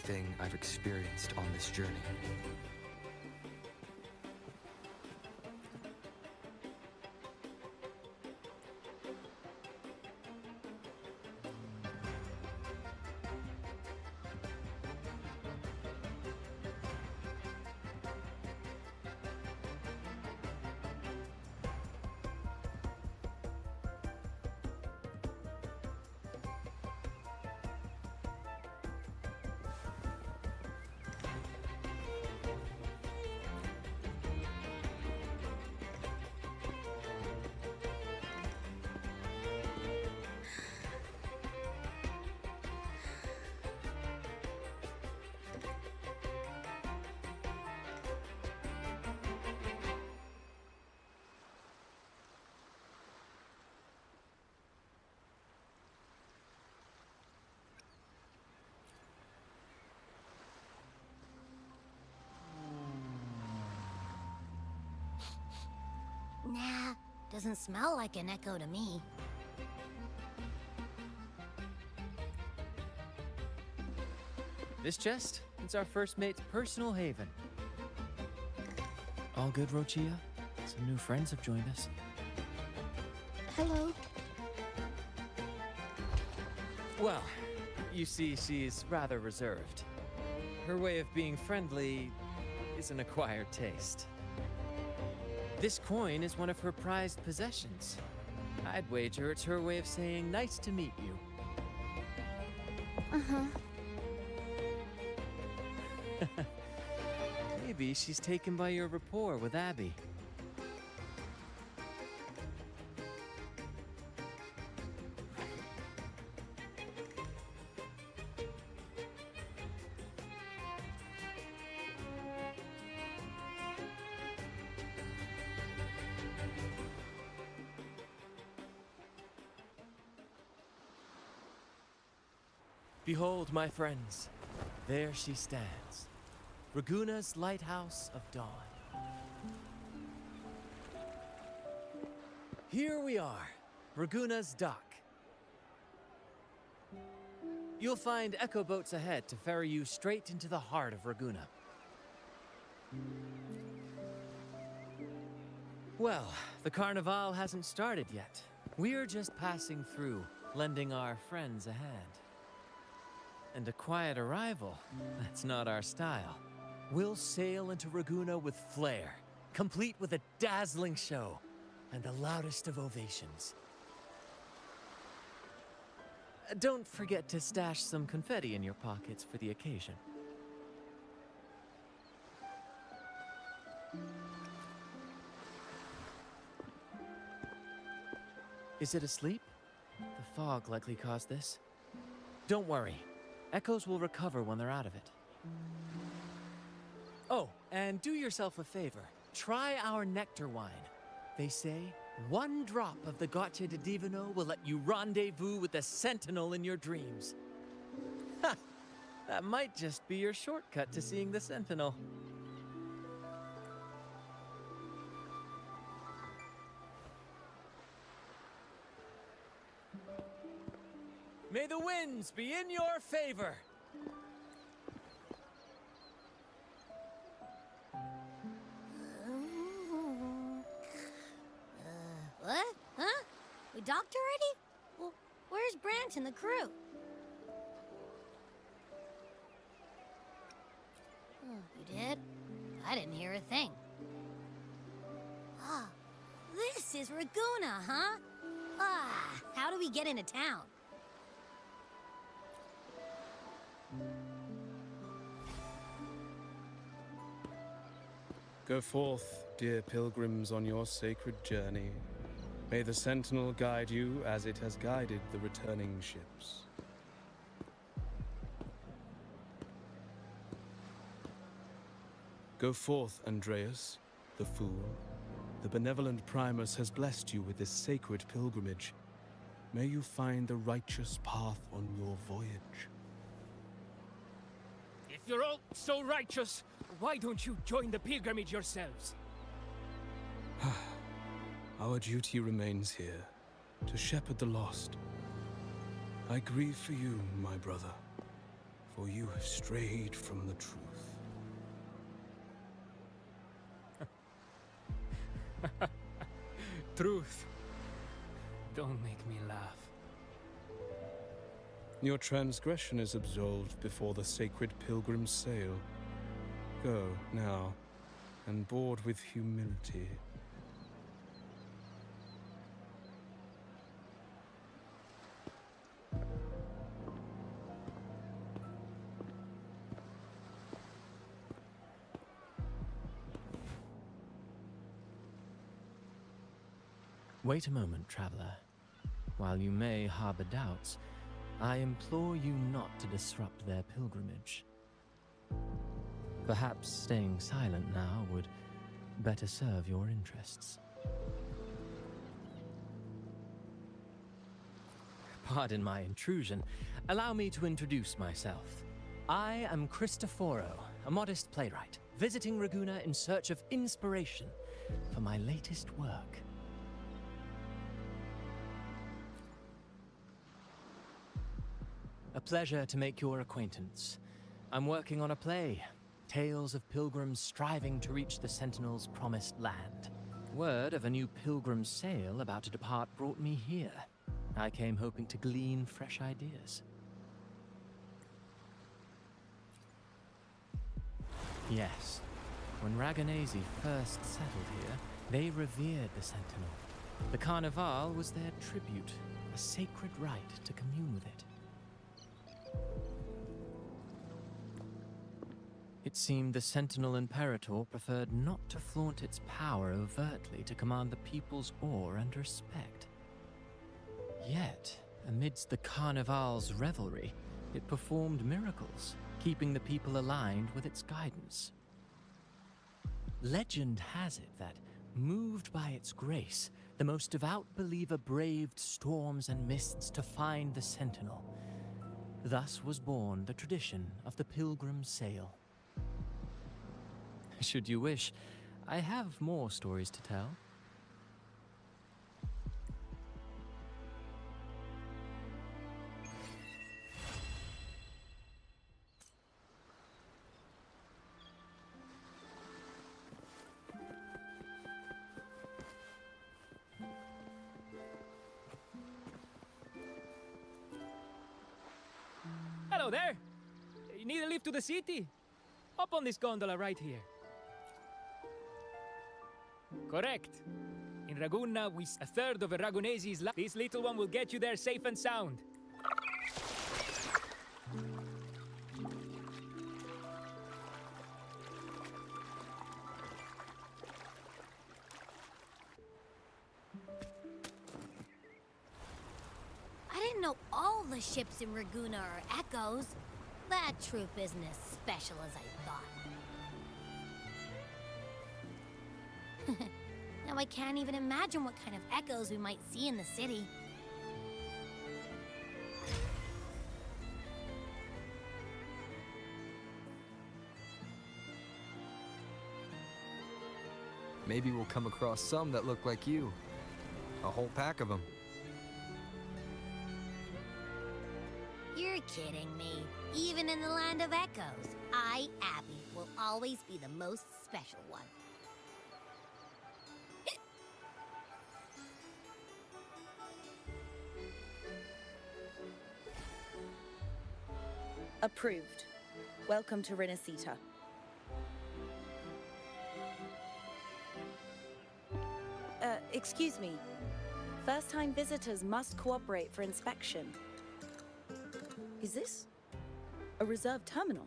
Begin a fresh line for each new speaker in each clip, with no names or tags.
everything I've experienced on this journey.
Nah, doesn't smell like an echo to me.
This chest, it's our first mate's personal haven. All good, Rochia? Some new friends have joined us.
Hello.
Well, you see, she's rather reserved. Her way of being friendly is an acquired taste. This coin is one of her prized possessions. I'd wager it's her way of saying nice to meet you.
Uh-huh.
Maybe she's taken by your rapport with Abby. Behold, my friends, there she stands, Raguna's Lighthouse of Dawn. Here we are, Raguna's dock. You'll find echo boats ahead to ferry you straight into the heart of Raguna. Well, the Carnival hasn't started yet. We're just passing through, lending our friends a hand. And a quiet arrival, that's not our style. We'll sail into Raguna with flair, complete with a dazzling show and the loudest of ovations. Don't forget to stash some confetti in your pockets for the occasion. Is it asleep? The fog likely caused this. Don't worry. Echoes will recover when they're out of it. Oh, and do yourself a favor. Try our nectar wine. They say one drop of the Gotcha de Divino will let you rendezvous with the Sentinel in your dreams. Ha! That might just be your shortcut to seeing the Sentinel. May the winds be in your favor!
What? Huh? We docked already? Well, where's Brant and the crew? You did? I didn't hear a thing. Ah, this is Raguna, huh? Ah, how do we get into town?
Go forth, dear pilgrims, on your sacred journey. May the Sentinel guide you as it has guided the returning ships. Go forth, Andreas, the fool. The benevolent Primus has blessed you with this sacred pilgrimage. May you find the righteous path on your voyage.
If you're all so righteous, why don't you join the pilgrimage yourselves?
Our duty remains here, to shepherd the lost. I grieve for you, my brother, for you have strayed from the truth.
Truth. Don't make me laugh.
Your transgression is absolved before the sacred pilgrim's sail. Go, now, and board with humility.
Wait a moment, traveler. While you may harbor doubts, I implore you not to disrupt their pilgrimage. Perhaps staying silent now would better serve your interests. Pardon my intrusion. Allow me to introduce myself. I am Cristoforo, a modest playwright, visiting Ragunna in search of inspiration for my latest work. A pleasure to make your acquaintance. I'm working on a play, tales of pilgrims striving to reach the Sentinel's promised land. Word of a new pilgrim sail about to depart brought me here. I came hoping to glean fresh ideas. Yes, when Ragunasi first settled here, they revered the Sentinel. The Carnival was their tribute, a sacred rite to commune with it. It seemed the Sentinel Imperator preferred not to flaunt its power overtly to command the people's awe and respect. Yet, amidst the Carnival's revelry, it performed miracles, keeping the people aligned with its guidance. Legend has it that, moved by its grace, the most devout believer braved storms and mists to find the Sentinel. Thus was born the tradition of the Pilgrim Sail. Should you wish, I have more stories to tell.
Hello there! You need a lift to the city? Hop on this gondola right here. Correct. In Ragunna, a third of a Ragunesi's life. This little one will get you there safe and sound.
I didn't know all the ships in Ragunna are echoes. That troop isn't as special as I thought. Now I can't even imagine what kind of echoes we might see in the city.
Maybe we'll come across some that look like you. A whole pack of them.
You're kidding me. Even in the land of echoes, I, Abby, will always be the most special one.
Approved. Welcome to Renacita. Excuse me. First-time visitors must cooperate for inspection. Is this a reserve terminal?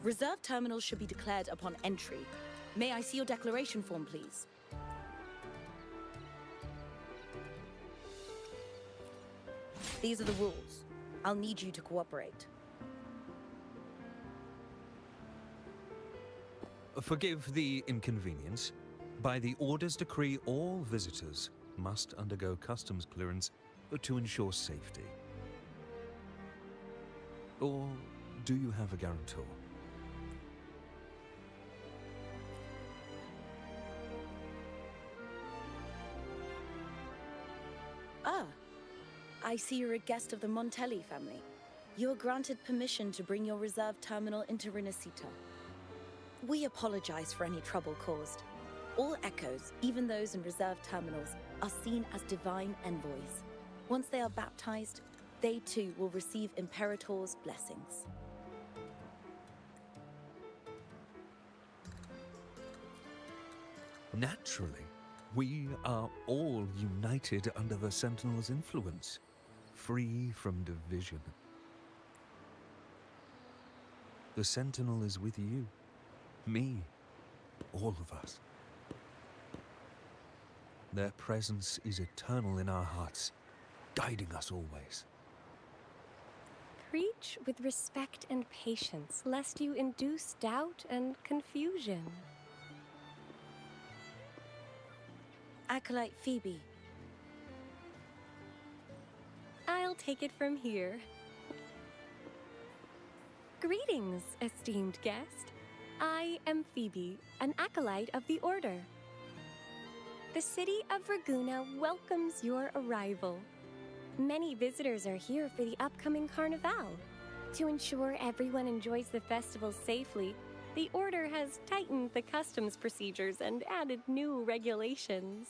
Reserve terminals should be declared upon entry. May I see your declaration form, please? These are the rules. I'll need you to cooperate.
Forgive the inconvenience. By the Order's decree, all visitors must undergo customs clearance to ensure safety. Or do you have a guarantor?
Ah, I see you're a guest of the Montelli family. You are granted permission to bring your reserve terminal into Renacita. We apologize for any trouble caused. All echoes, even those in reserve terminals, are seen as divine envoys. Once they are baptized, they too will receive Imperator's blessings.
Naturally, we are all united under the Sentinel's influence, free from division. The Sentinel is with you, me, all of us. Their presence is eternal in our hearts, guiding us always.
Preach with respect and patience, lest you induce doubt and confusion.
Acolyte Phoebe.
I'll take it from here. Greetings, esteemed guest. I am Phoebe, an acolyte of the Order. The city of Raguna welcomes your arrival. Many visitors are here for the upcoming Carnival. To ensure everyone enjoys the festival safely, the Order has tightened the customs procedures and added new regulations.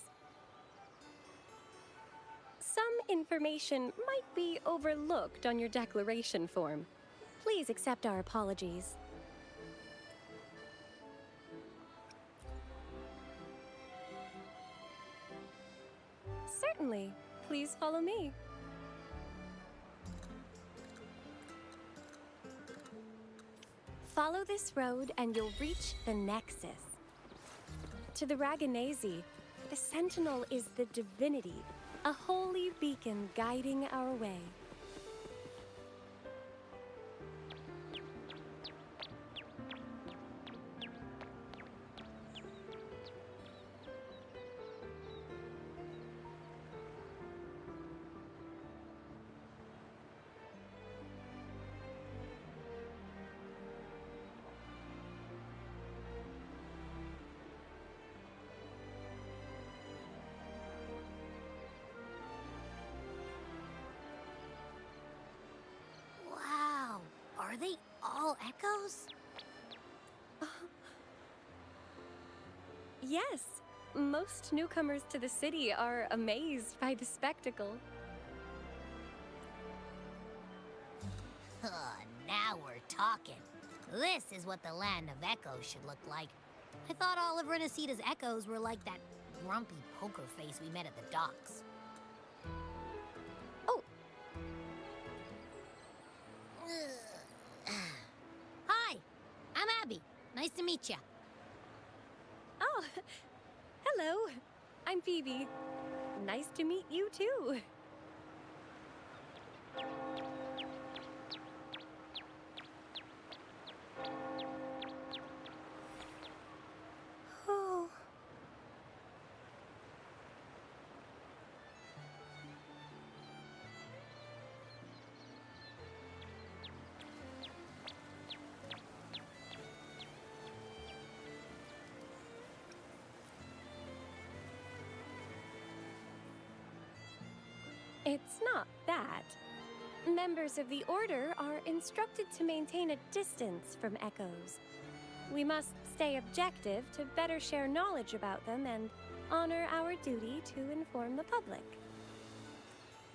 Some information might be overlooked on your declaration form. Please accept our apologies. Certainly. Please follow me. Follow this road and you'll reach the Nexus. To the Raganesi, the Sentinel is the divinity, a holy beacon guiding our way.
Wow, are they all echoes?
Yes, most newcomers to the city are amazed by the spectacle.
Now we're talking. This is what the land of echoes should look like. I thought all of Renacita's echoes were like that grumpy poker face we met at the docks.
Oh,
Hi, I'm Abby. Nice to meet ya.
oh, hello. I'm Phoebe. Nice to meet you too. Oh. It's not that. Members of the Order are instructed to maintain a distance from echoes. We must stay objective to better share knowledge about them and honor our duty to inform the public.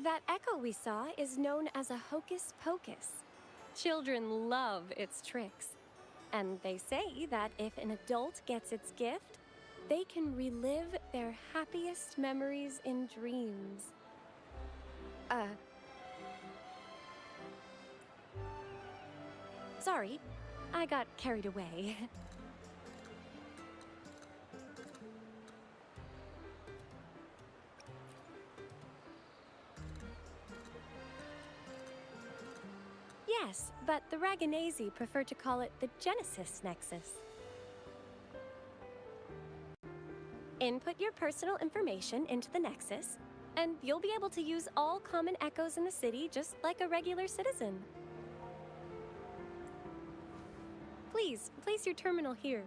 That echo we saw is known as a hocus pocus. Children love its tricks. And they say that if an adult gets its gift, they can relive their happiest memories in dreams. Sorry, I got carried away. Yes, but the Raganesi prefer to call it the Genesis Nexus. Input your personal information into the Nexus, and you'll be able to use all common echoes in the city just like a regular citizen. Please, place your terminal here.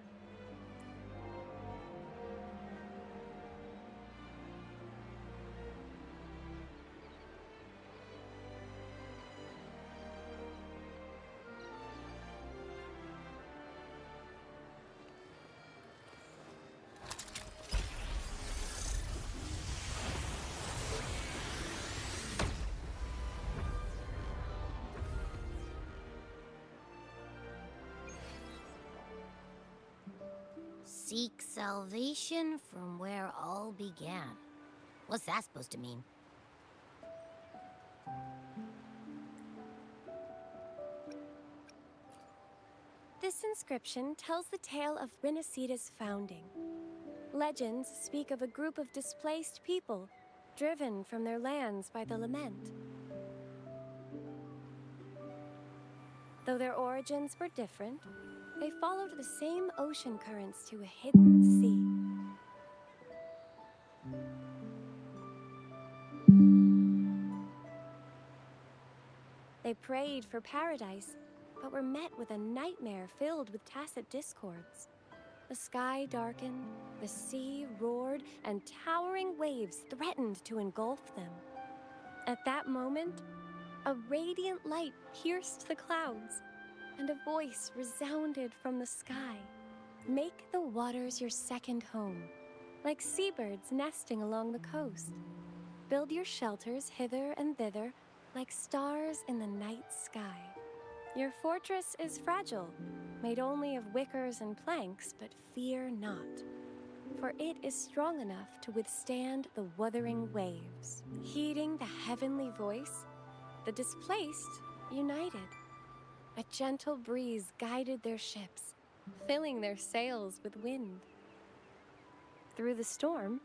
Seek salvation from where all began. What's that supposed to mean?
This inscription tells the tale of Rinascida's founding. Legends speak of a group of displaced people, driven from their lands by the lament. Though their origins were different, they followed the same ocean currents to a hidden sea. They prayed for paradise, but were met with a nightmare filled with tacit discords. The sky darkened, the sea roared, and towering waves threatened to engulf them. At that moment, a radiant light pierced the clouds, and a voice resounded from the sky. Make the waters your second home, like seabirds nesting along the coast. Build your shelters hither and thither, like stars in the night sky. Your fortress is fragile, made only of wickers and planks, but fear not, for it is strong enough to withstand the wuthering waves. Heeding the heavenly voice, the displaced united. A gentle breeze guided their ships, filling their sails with wind. Through the storm,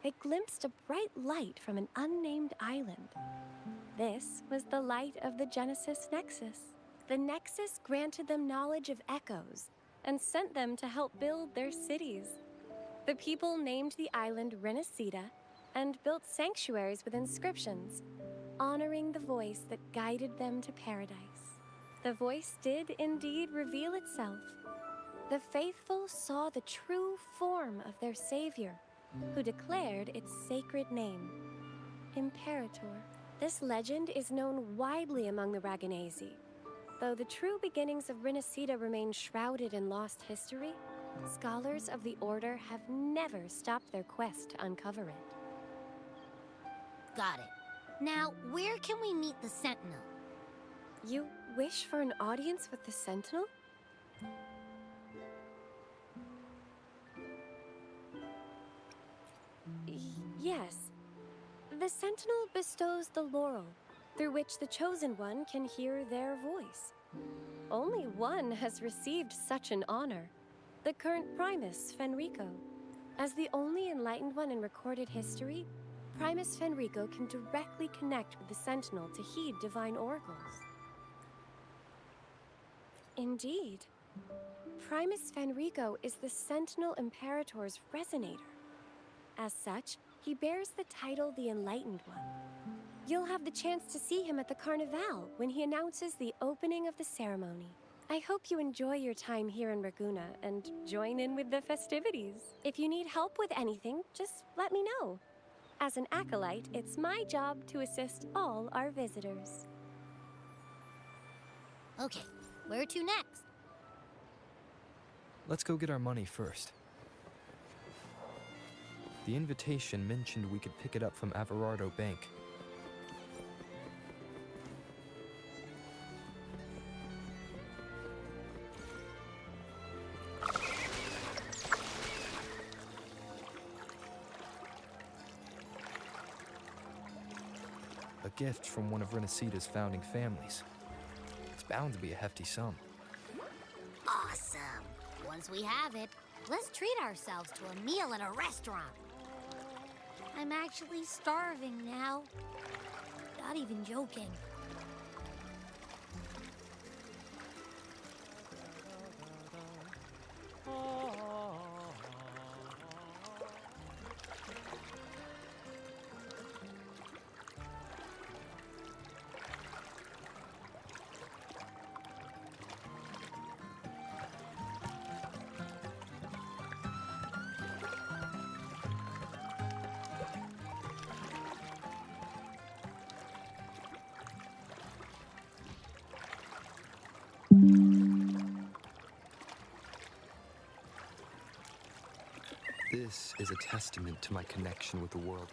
they glimpsed a bright light from an unnamed island. This was the light of the Genesis Nexus. The Nexus granted them knowledge of echoes and sent them to help build their cities. The people named the island Rinascida and built sanctuaries with inscriptions, honoring the voice that guided them to paradise. The voice did indeed reveal itself. The faithful saw the true form of their savior, who declared its sacred name, Imperator. This legend is known widely among the Raganesi. Though the true beginnings of Rinascida remain shrouded in lost history, scholars of the Order have never stopped their quest to uncover it.
Got it. Now, where can we meet the Sentinel?
You wish for an audience with the Sentinel? Yes. The Sentinel bestows the laurel, through which the Chosen One can hear their voice. Only one has received such an honor, the current Primus Fenrico. As the only enlightened one in recorded history, Primus Fenrico can directly connect with the Sentinel to heed divine oracles. Indeed, Primus Fenrico is the Sentinel Imperator's resonator. As such, he bears the title the Enlightened One. You'll have the chance to see him at the Carnival when he announces the opening of the ceremony. I hope you enjoy your time here in Raguna and join in with the festivities. If you need help with anything, just let me know. As an acolyte, it's my job to assist all our visitors.
Okay, where to next?
Let's go get our money first. The invitation mentioned we could pick it up from Averardo Bank. A gift from one of Rinascida's founding families. It's bound to be a hefty sum.
Awesome. Once we have it, let's treat ourselves to a meal at a restaurant. I'm actually starving now. Not even joking.
This is a testament to my connection with the world.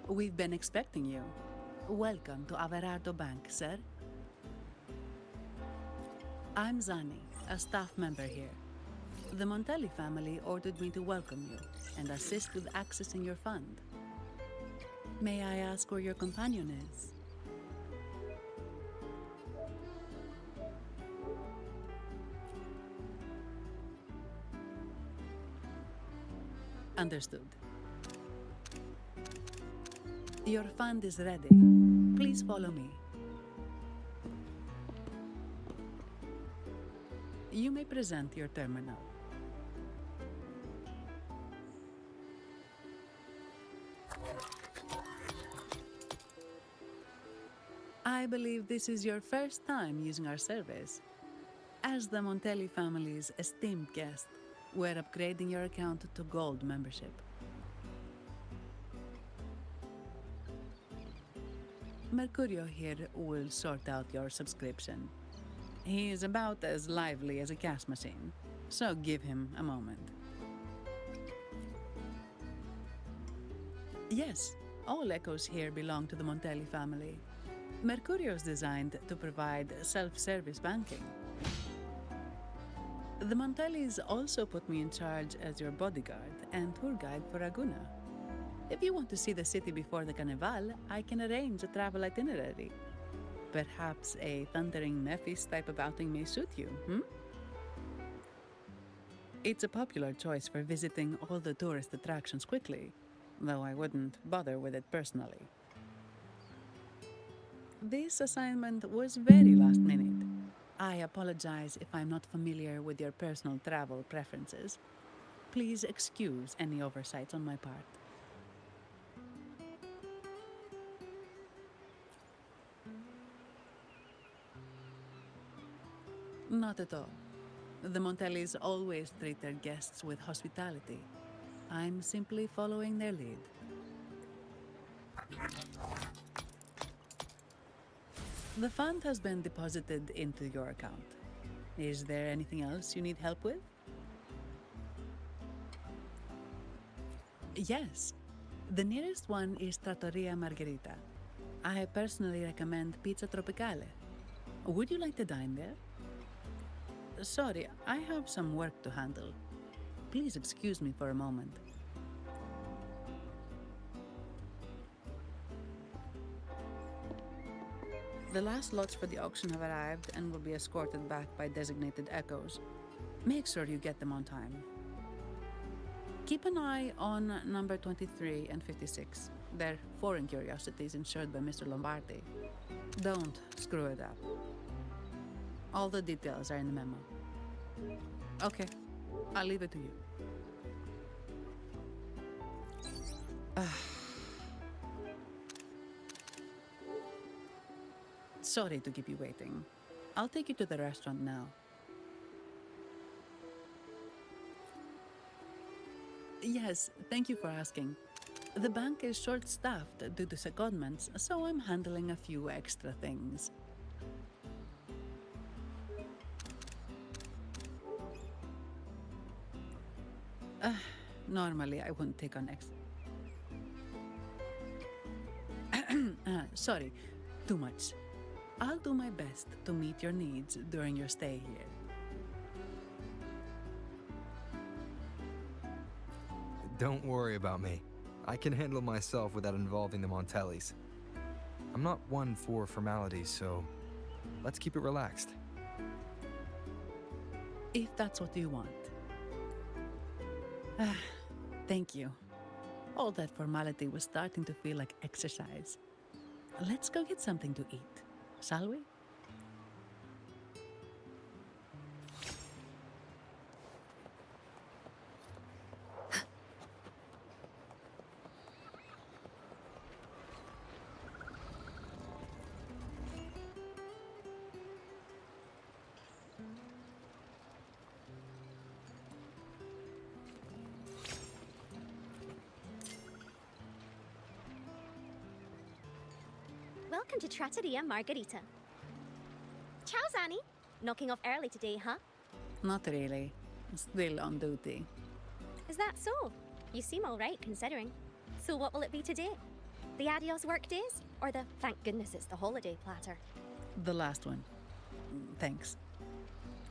We've been expecting you. Welcome to Averardo Bank, sir. I'm Zani, a staff member here. The Montelli family ordered me to welcome you and assist with accessing your fund. May I ask where your companion is? Understood. Your fund is ready. Please follow me. You may present your terminal. I believe this is your first time using our service. As the Montelli family's esteemed guest, we're upgrading your account to Gold membership. Mercurio here will sort out your subscription. He is about as lively as a cash machine, so give him a moment. Yes, all echoes here belong to the Montelli family. Mercurio is designed to provide self-service banking. The Montellis also put me in charge as your bodyguard and tour guide for Raguna. If you want to see the city before the Carnival, I can arrange a travel itinerary. Perhaps a thundering Memphis type of outing may suit you, It's a popular choice for visiting all the tourist attractions quickly, though I wouldn't bother with it personally. This assignment was very last minute. I apologize if I'm not familiar with your personal travel preferences. Please excuse any oversights on my part. Not at all. The Montellis always treat their guests with hospitality. I'm simply following their lead. The fund has been deposited into your account. Is there anything else you need help with? Yes. The nearest one is Trattoria Margherita. I personally recommend Pizza Tropicale. Would you like to dine there? Sorry, I have some work to handle. Please excuse me for a moment. The last lots for the auction have arrived and will be escorted back by designated echoes. Make sure you get them on time. Keep an eye on number 23 and 56. They're foreign curiosities insured by Mr. Lombardi. Don't screw it up. All the details are in the memo. Okay, I'll leave it to you. Sorry to keep you waiting. I'll take you to the restaurant now. Yes, thank you for asking. The bank is short-staffed due to secondments, so I'm handling a few extra things. Normally, I wouldn't take on extra. Sorry, too much. I'll do my best to meet your needs during your stay here.
Don't worry about me. I can handle myself without involving the Montellis. I'm not one for formalities, so let's keep it relaxed.
If that's what you want. Thank you. All that formality was starting to feel like exercise. Let's go get something to eat, shall we?
Welcome to Trattoria Margherita. Ciao, Zani. Knocking off early today, huh?
Not really. Still on duty.
Is that so? You seem all right, considering. So what will it be today? The adios work days? Or the thank goodness it's the holiday platter?
The last one. Thanks.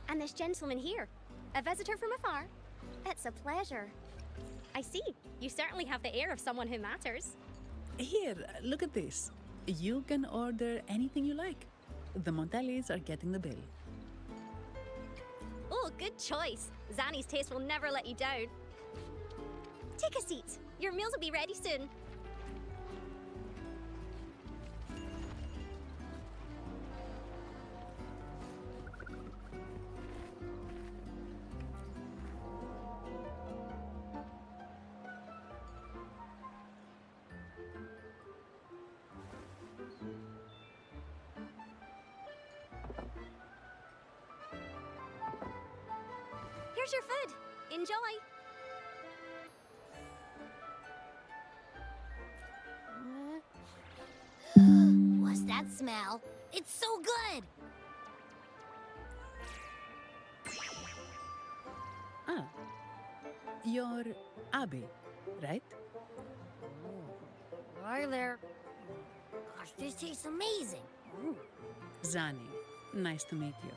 And this gentleman here, a visitor from afar? It's a pleasure. I see. You certainly have the air of someone who matters.
Here, look at this. You can order anything you like. The Montellis are getting the bill.
Oh, good choice. Zanny's taste will never let you down. Take a seat. Your meals will be ready soon. Here's your food. Enjoy.
What's that smell? It's so good!
Ah. You're Abby, right?
Hi there. Gosh, this tastes amazing.
Zani, nice to meet you.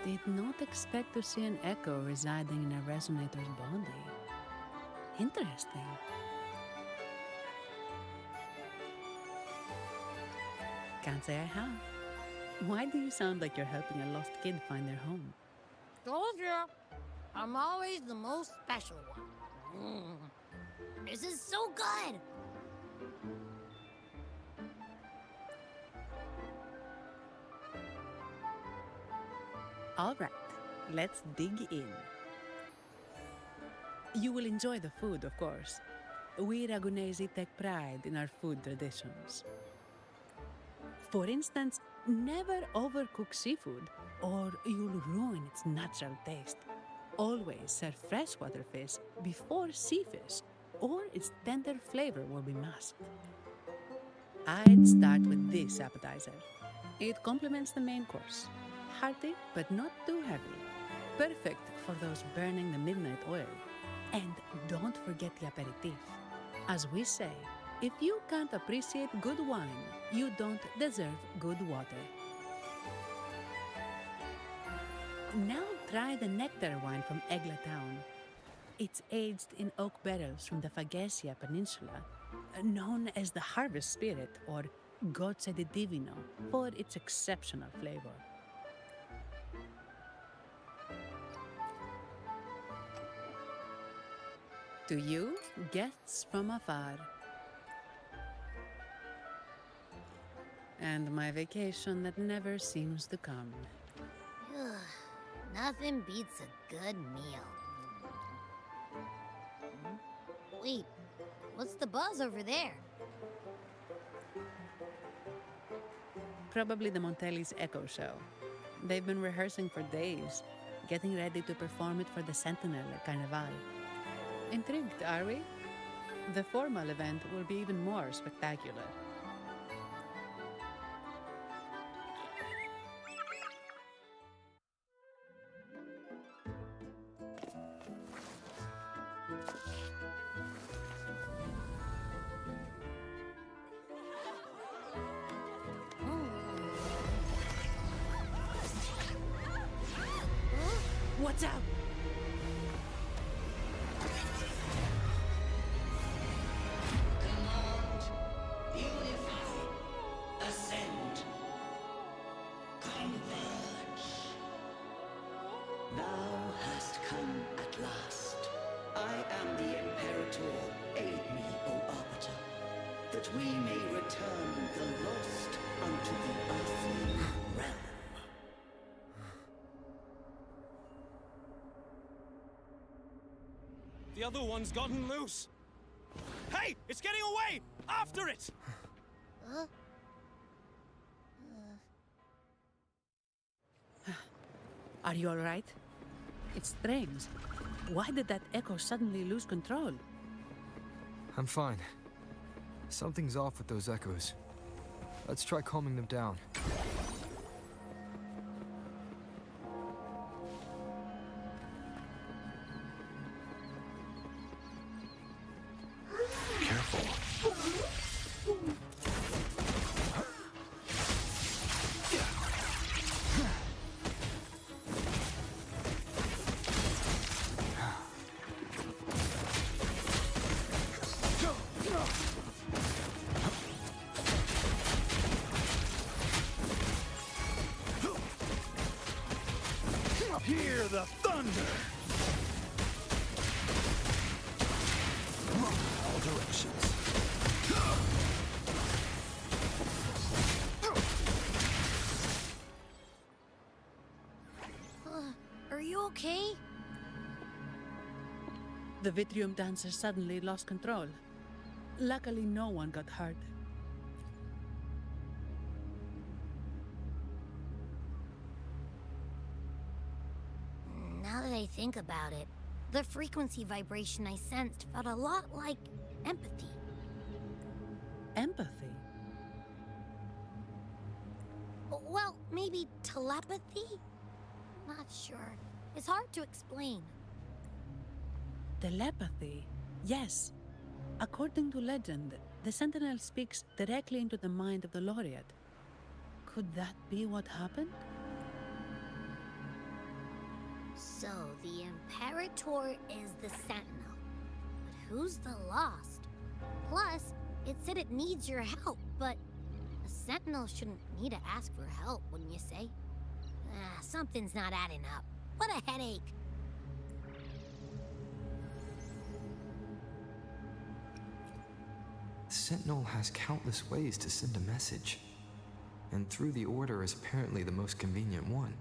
Did not expect to see an echo residing in a resonator's body. Interesting. Can't say I have. Why do you sound like you're helping a lost kid find their home?
Told you. I'm always the most special one. This is so good!
All right, let's dig in. You will enjoy the food, of course. We Ragunesi take pride in our food traditions. For instance, never overcook seafood, or you'll ruin its natural taste. Always serve freshwater fish before sea fish, or its tender flavor will be masked. I'd start with this appetizer. It complements the main course. Hearty, but not too heavy. Perfect for those burning the midnight oil. And don't forget the aperitif. As we say, if you can't appreciate good wine, you don't deserve good water. Now try the nectar wine from Egla Town. It's aged in oak barrels from the Fagesia Peninsula, known as the Harvest Spirit or Goce di Divino for its exceptional flavor. To you, guests from afar. And my vacation that never seems to come.
Nothing beats a good meal. Wait, what's the buzz over there?
Probably the Montelli's Echo Show. They've been rehearsing for days, getting ready to perform it for the Sentinel at Carnival. Intrigued, are we? The formal event will be even more spectacular. What's up?
We may return the lost unto the earthly realm.
The other one's gotten loose. Hey, it's getting away! After it!
Are you all right? It's strange. Why did that echo suddenly lose control?
I'm fine. Something's off with those echoes. Let's try calming them down.
Thunder! All directions.
Are you okay?
The Vitrium dancer suddenly lost control. Luckily, no one got hurt.
Now that I think about it, the frequency vibration I sensed felt a lot like empathy.
Empathy?
Well, maybe telepathy? Not sure. It's hard to explain.
Telepathy? Yes. According to legend, the Sentinel speaks directly into the mind of the laureate. Could that be what happened?
So, the Imperator is the Sentinel. But who's the Lost? Plus, it said it needs your help, but a Sentinel shouldn't need to ask for help, wouldn't you say? Something's not adding up. What a headache.
The Sentinel has countless ways to send a message, and through the Order is apparently the most convenient one.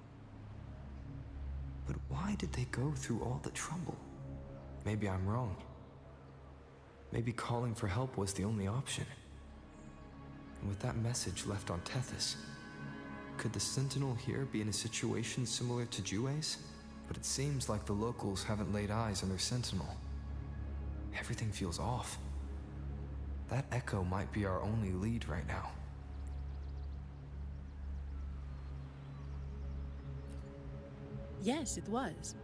But why did they go through all the trouble? Maybe I'm wrong. Maybe calling for help was the only option. And with that message left on Tethys, could the Sentinel here be in a situation similar to Jue's? But it seems like the locals haven't laid eyes on their Sentinel. Everything feels off. That echo might be our only lead right now.
Yes, it was.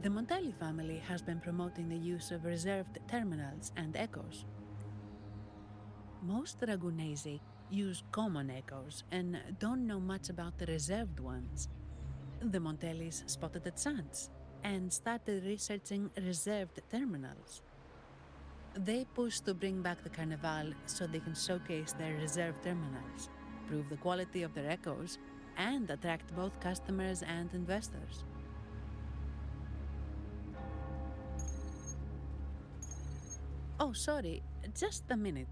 The Montelli family has been promoting the use of reserved terminals and echoes. Most Ragunesi use common echoes and don't know much about the reserved ones. The Montellis spotted a chance and started researching reserved terminals. They pushed to bring back the Carnival so they can showcase their reserved terminals, prove the quality of their echoes, and attract both customers and investors. Oh, sorry, just a minute.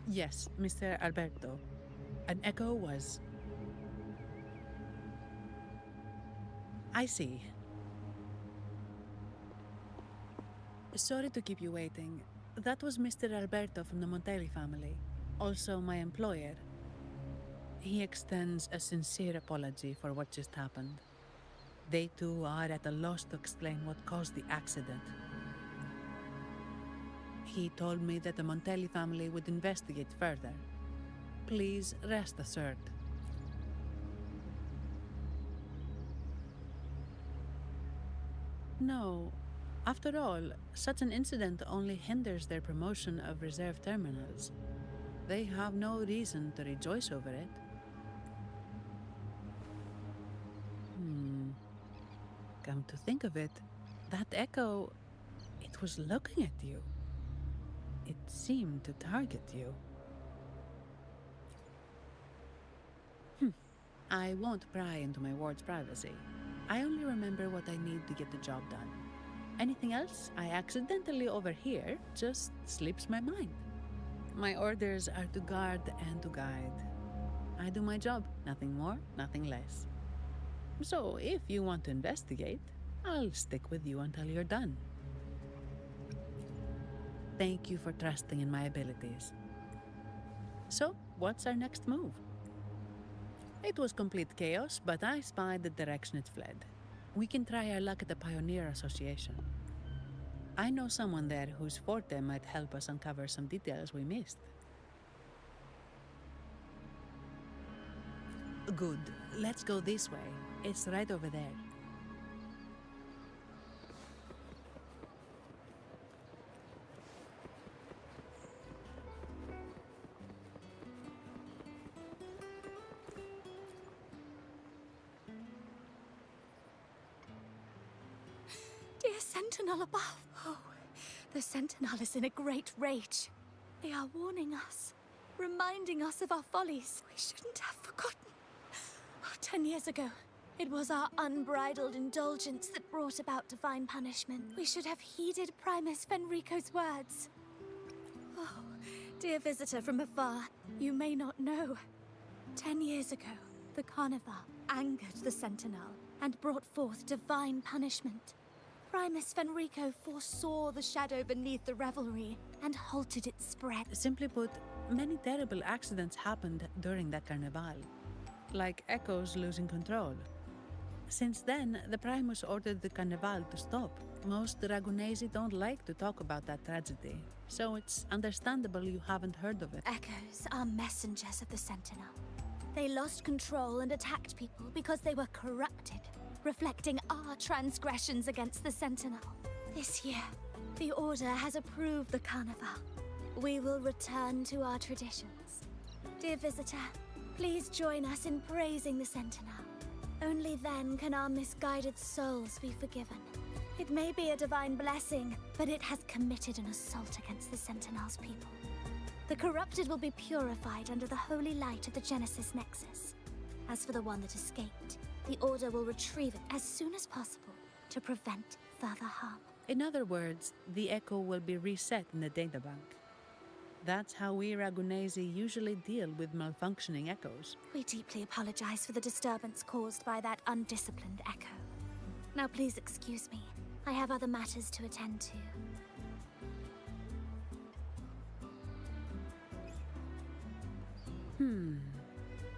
Yes, Mr. Alberto. An echo was... I see. Sorry to keep you waiting. That was Mr. Alberto from the Montelli family, also my employer. He extends a sincere apology for what just happened. They too are at a loss to explain what caused the accident. He told me that the Montelli family would investigate further. Please rest assured. No. After all, such an incident only hinders their promotion of reserve terminals. They have no reason to rejoice over it. Come to think of it, that echo, it was looking at you. It seemed to target you. I won't pry into my ward's privacy. I only remember what I need to get the job done. Anything else I accidentally overhear just slips my mind. My orders are to guard and to guide. I do my job, nothing more, nothing less. So if you want to investigate, I'll stick with you until you're done. Thank you for trusting in my abilities. So, what's our next move? It was complete chaos, but I spied the direction it fled. We can try our luck at the Pioneer Association. I know someone there whose forte might help us uncover some details we missed. Good. Let's go this way. It's right over there.
Dear Sentinel above. Oh, the Sentinel is in a great rage. They are warning us, reminding us of our follies. We shouldn't have forgotten. 10 years ago, It was our unbridled indulgence that brought about divine punishment. We should have heeded Primus Fenrico's words. Oh, dear visitor from afar, you may not know. 10 years ago, the Carnival angered the Sentinel and brought forth divine punishment. Primus Fenrico foresaw the shadow beneath the revelry and halted its spread.
Simply put, many terrible accidents happened during that carnival, like Echoes losing control. Since then, the Primus ordered the carnival to stop. Most Dragonesi don't like to talk about that tragedy, so it's understandable you haven't heard of it.
Echoes are messengers of the Sentinel. They lost control and attacked people because they were corrupted, reflecting our transgressions against the Sentinel. This year, the Order has approved the Carnival. We will return to our traditions. Dear visitor, please join us in praising the Sentinel. Only then can our misguided souls be forgiven. It may be a divine blessing, but it has committed an assault against the Sentinel's people. The corrupted will be purified under the holy light of the Genesis Nexus. As for the one that escaped, the Order will retrieve it as soon as possible to prevent further harm.
In other words, the Echo will be reset in the databank. That's how we Ragunesi usually deal with malfunctioning Echoes.
We deeply apologize for the disturbance caused by that undisciplined Echo. Now please excuse me. I have other matters to attend to.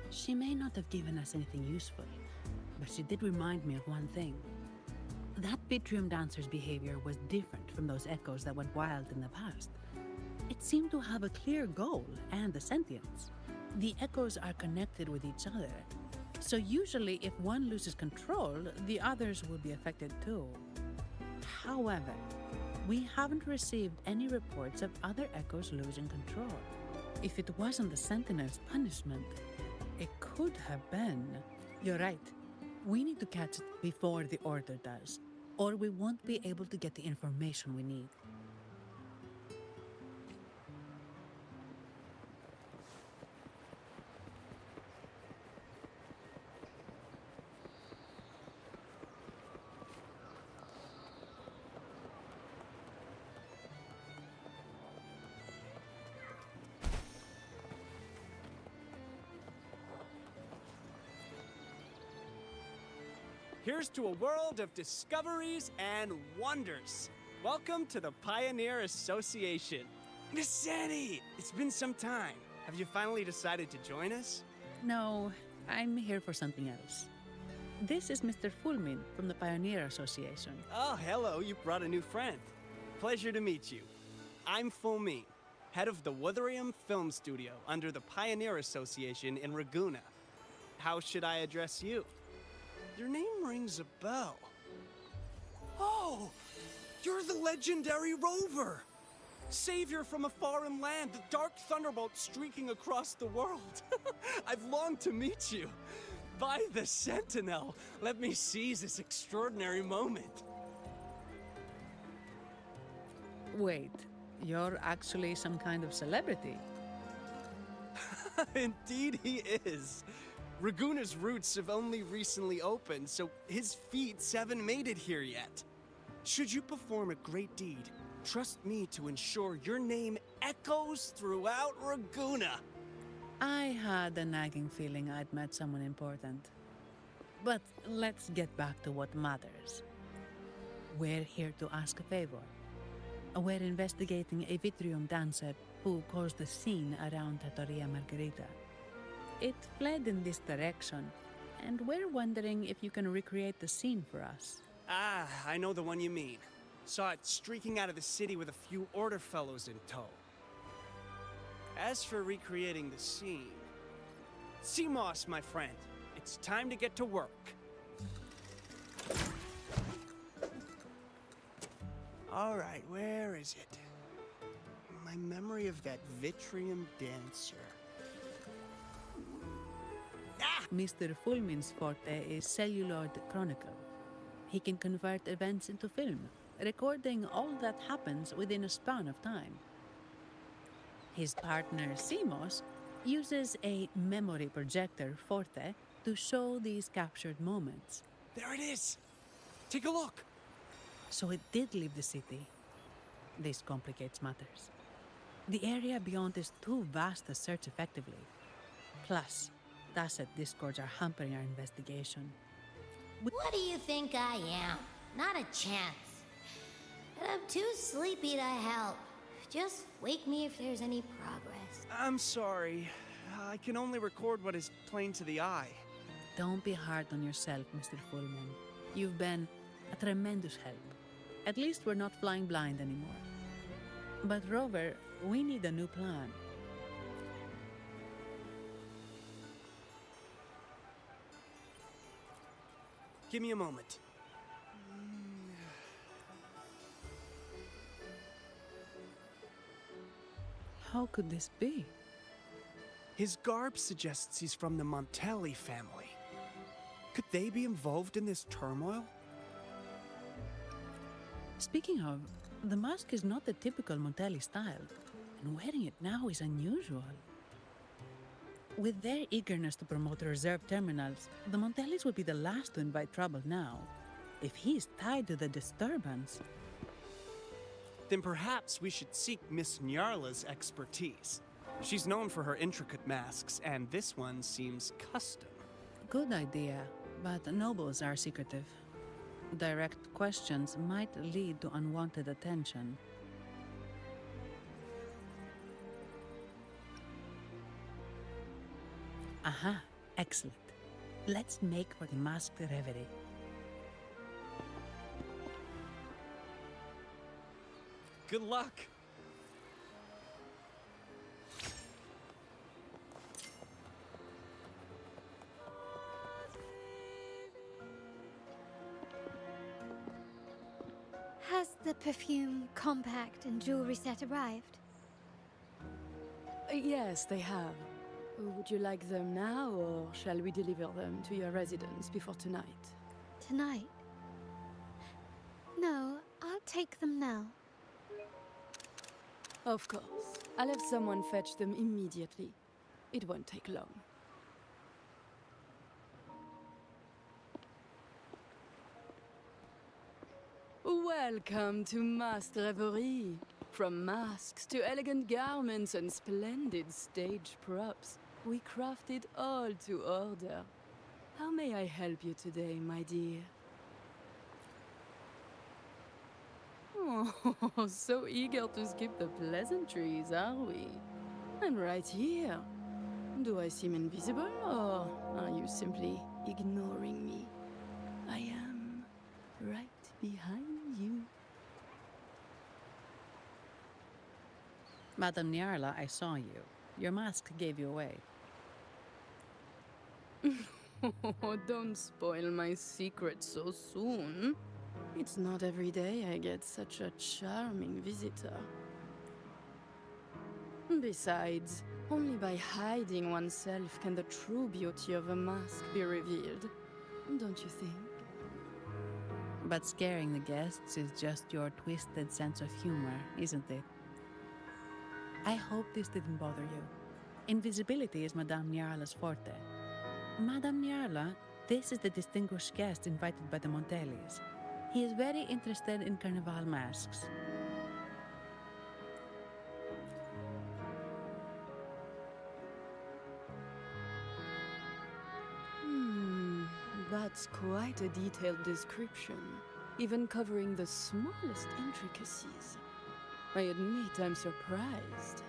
She may not have given us anything useful, but she did remind me of one thing. That Vitrium dancer's behavior was different from those Echoes that went wild in the past. It seemed to have a clear goal and a sentience. The Echoes are connected with each other, so usually if one loses control, the others will be affected too. However, we haven't received any reports of other Echoes losing control. If it wasn't the Sentinel's punishment, it could have been. You're right. We need to catch it before the Order does, or we won't be able to get the information we need.
Here's to a world of discoveries and wonders. Welcome to the Pioneer Association. Miss Sandy, it's been some time. Have you finally decided to join us?
No, I'm here for something else. This is Mr. Fulmin from the Pioneer Association.
Oh, hello, you brought a new friend. Pleasure to meet you. I'm Fulmin, head of the Wuthering Film Studio under the Pioneer Association in Ragunna. How should I address you? Your name rings a bell. Oh, you're the legendary Rover! Savior from a foreign land, the dark thunderbolt streaking across the world. I've longed to meet you. By the Sentinel, let me seize this extraordinary moment.
Wait, you're actually some kind of celebrity?
Indeed he is. Ragunna's roots have only recently opened, so his feats haven't made it here yet. Should you perform a great deed, trust me to ensure your name echoes throughout Ragunna.
I had a nagging feeling I'd met someone important. But let's get back to what matters. We're here to ask a favor. We're investigating a Vitrium dancer who caused a scene around Trattoria Margherita. It fled in this direction, and we're wondering if you can recreate the scene for us.
Ah, I know the one you mean. Saw it streaking out of the city with a few Order fellows in tow. As for recreating the scene... Simos, my friend, it's time to get to work. All right, where is it? My memory of that Vitrium dancer.
Mr. Fulmin's forte is celluloid chronicle. He can convert events into film, recording all that happens within a span of time. His partner, Simos, uses a memory projector, Forte, to show these captured moments.
There it is! Take a look!
So it did leave the city. This complicates matters. The area beyond is too vast to search effectively. Plus, Tacet discords are hampering our investigation.
What do you think I am? Not a chance. But I'm too sleepy to help. Just wake me if there's any progress.
I'm sorry. I can only record what is plain to the eye.
Don't be hard on yourself, Mr. Fullman. You've been a tremendous help. At least we're not flying blind anymore. But Rover, we need a new plan.
Give me a moment.
How could this be?
His garb suggests he's from the Montelli family. Could they be involved in this turmoil?
Speaking of, the mask is not the typical Montelli style, and wearing it now is unusual. With their eagerness to promote reserve terminals, the Montellis would be the last to invite trouble now. If he is tied to the disturbance...
Then perhaps we should seek Miss Nyarla's expertise. She's known for her intricate masks, and this one seems custom.
Good idea, but nobles are secretive. Direct questions might lead to unwanted attention. Aha, excellent. Let's make for the masked reverie.
Good luck!
Has the perfume, compact, and jewelry set arrived?
Yes, they have. Would you like them now, or shall we deliver them to your residence before tonight?
Tonight? No, I'll take them now.
Of course. I'll have someone fetch them immediately. It won't take long. Welcome to Masked Reverie. From masks to elegant garments and splendid stage props, we craft it all to order. How may I help you today, my dear? Oh, so eager to skip the pleasantries, are we? I'm right here. Do I seem invisible, or are you simply ignoring me? I am right behind you.
Madame Nyarla, I saw you. Your mask gave you away.
Oh, don't spoil my secret so soon. It's not every day I get such a charming visitor. Besides, only by hiding oneself can the true beauty of a mask be revealed. Don't you think?
But scaring the guests is just your twisted sense of humor, isn't it? I hope this didn't bother you. Invisibility is Madame Nyarla's forte. Madame Nyarla, this is the distinguished guest invited by the Montellis. He is very interested in Carnival masks.
That's quite a detailed description, even covering the smallest intricacies. I admit I'm surprised.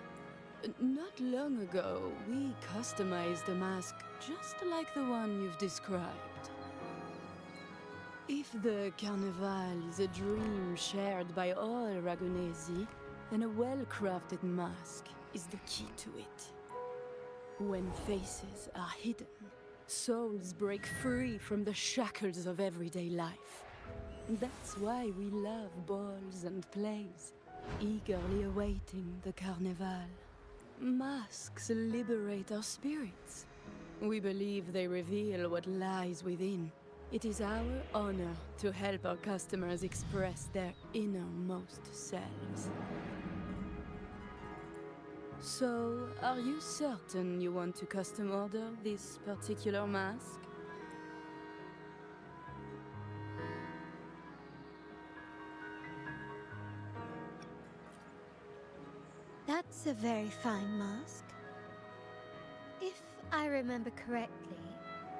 Not long ago, we customized a mask just like the one you've described. If the Carnival is a dream shared by all Ragunesi, then a well-crafted mask is the key to it. When faces are hidden, souls break free from the shackles of everyday life. That's why we love balls and plays, eagerly awaiting the Carnival. Masks liberate our spirits. We believe they reveal what lies within. It is our honor to help our customers express their innermost selves. So, are you certain you want to custom order this particular mask?
That's a very fine mask. If I remember correctly,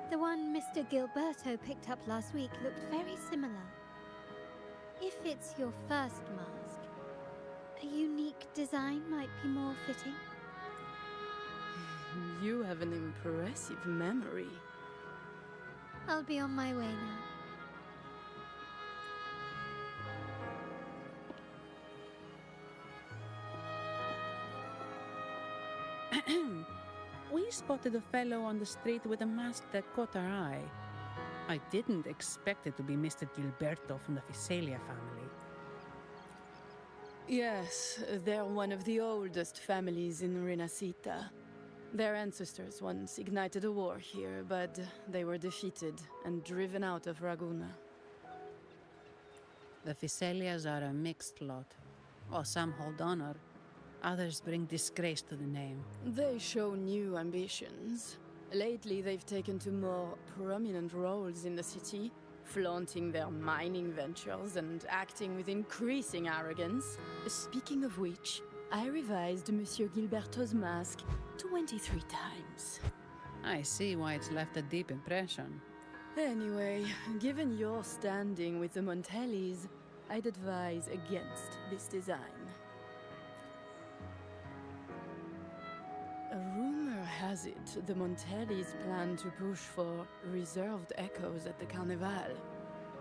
the one Mr. Gilberto picked up last week looked very similar. If it's your first mask, a unique design might be more fitting.
You have an impressive memory.
I'll be on my way now.
We spotted a fellow on the street with a mask that caught our eye. I didn't expect it to be Mr. Gilberto from the Fisalia family.
Yes, they're one of the oldest families in Renacita. Their ancestors once ignited a war here, but they were defeated and driven out of Raguna.
The Fisalias are a mixed lot. While some hold honor, others bring disgrace to the name.
They show new ambitions. Lately, they've taken to more prominent roles in the city, flaunting their mining ventures and acting with increasing arrogance. Speaking of which, I revised Monsieur Gilberto's mask 23 times.
I see why it's left a deep impression.
Anyway, given your standing with the Montellis, I'd advise against this design. A rumor has it the Montellis plan to push for reserved echoes at the Carnival.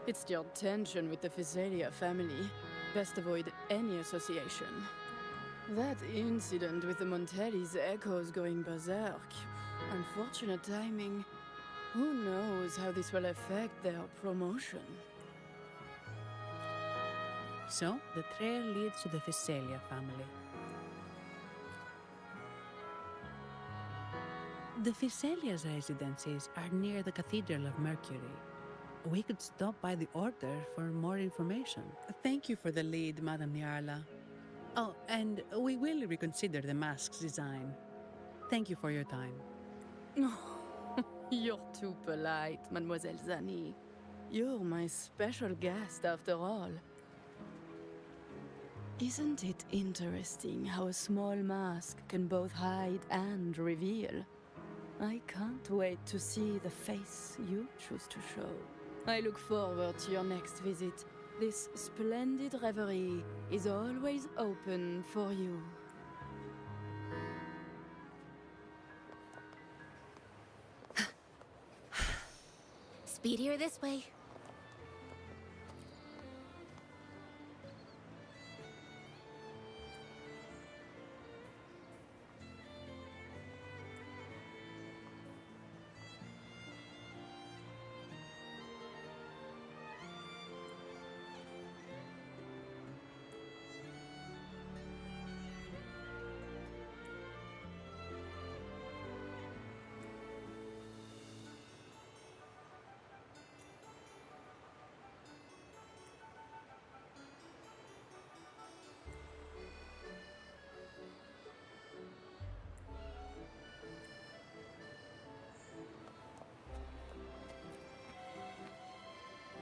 It's still tension with the Fisalia family. Best avoid any association. That incident with the Montellis' echoes going berserk. Unfortunate timing. Who knows how this will affect their promotion?
So, the trail leads to the Fisalia family. The Fisalia's residences are near the Cathedral of Mercury. We could stop by the Order for more information. Thank you for the lead, Madame Niarla. Oh, and we will reconsider the mask's design. Thank you for your time.
You're too polite, Mademoiselle Zani. You're my special guest, after all. Isn't it interesting how a small mask can both hide and reveal? I can't wait to see the face you choose to show. I look forward to your next visit. This splendid reverie is always open for you.
Speedier this way.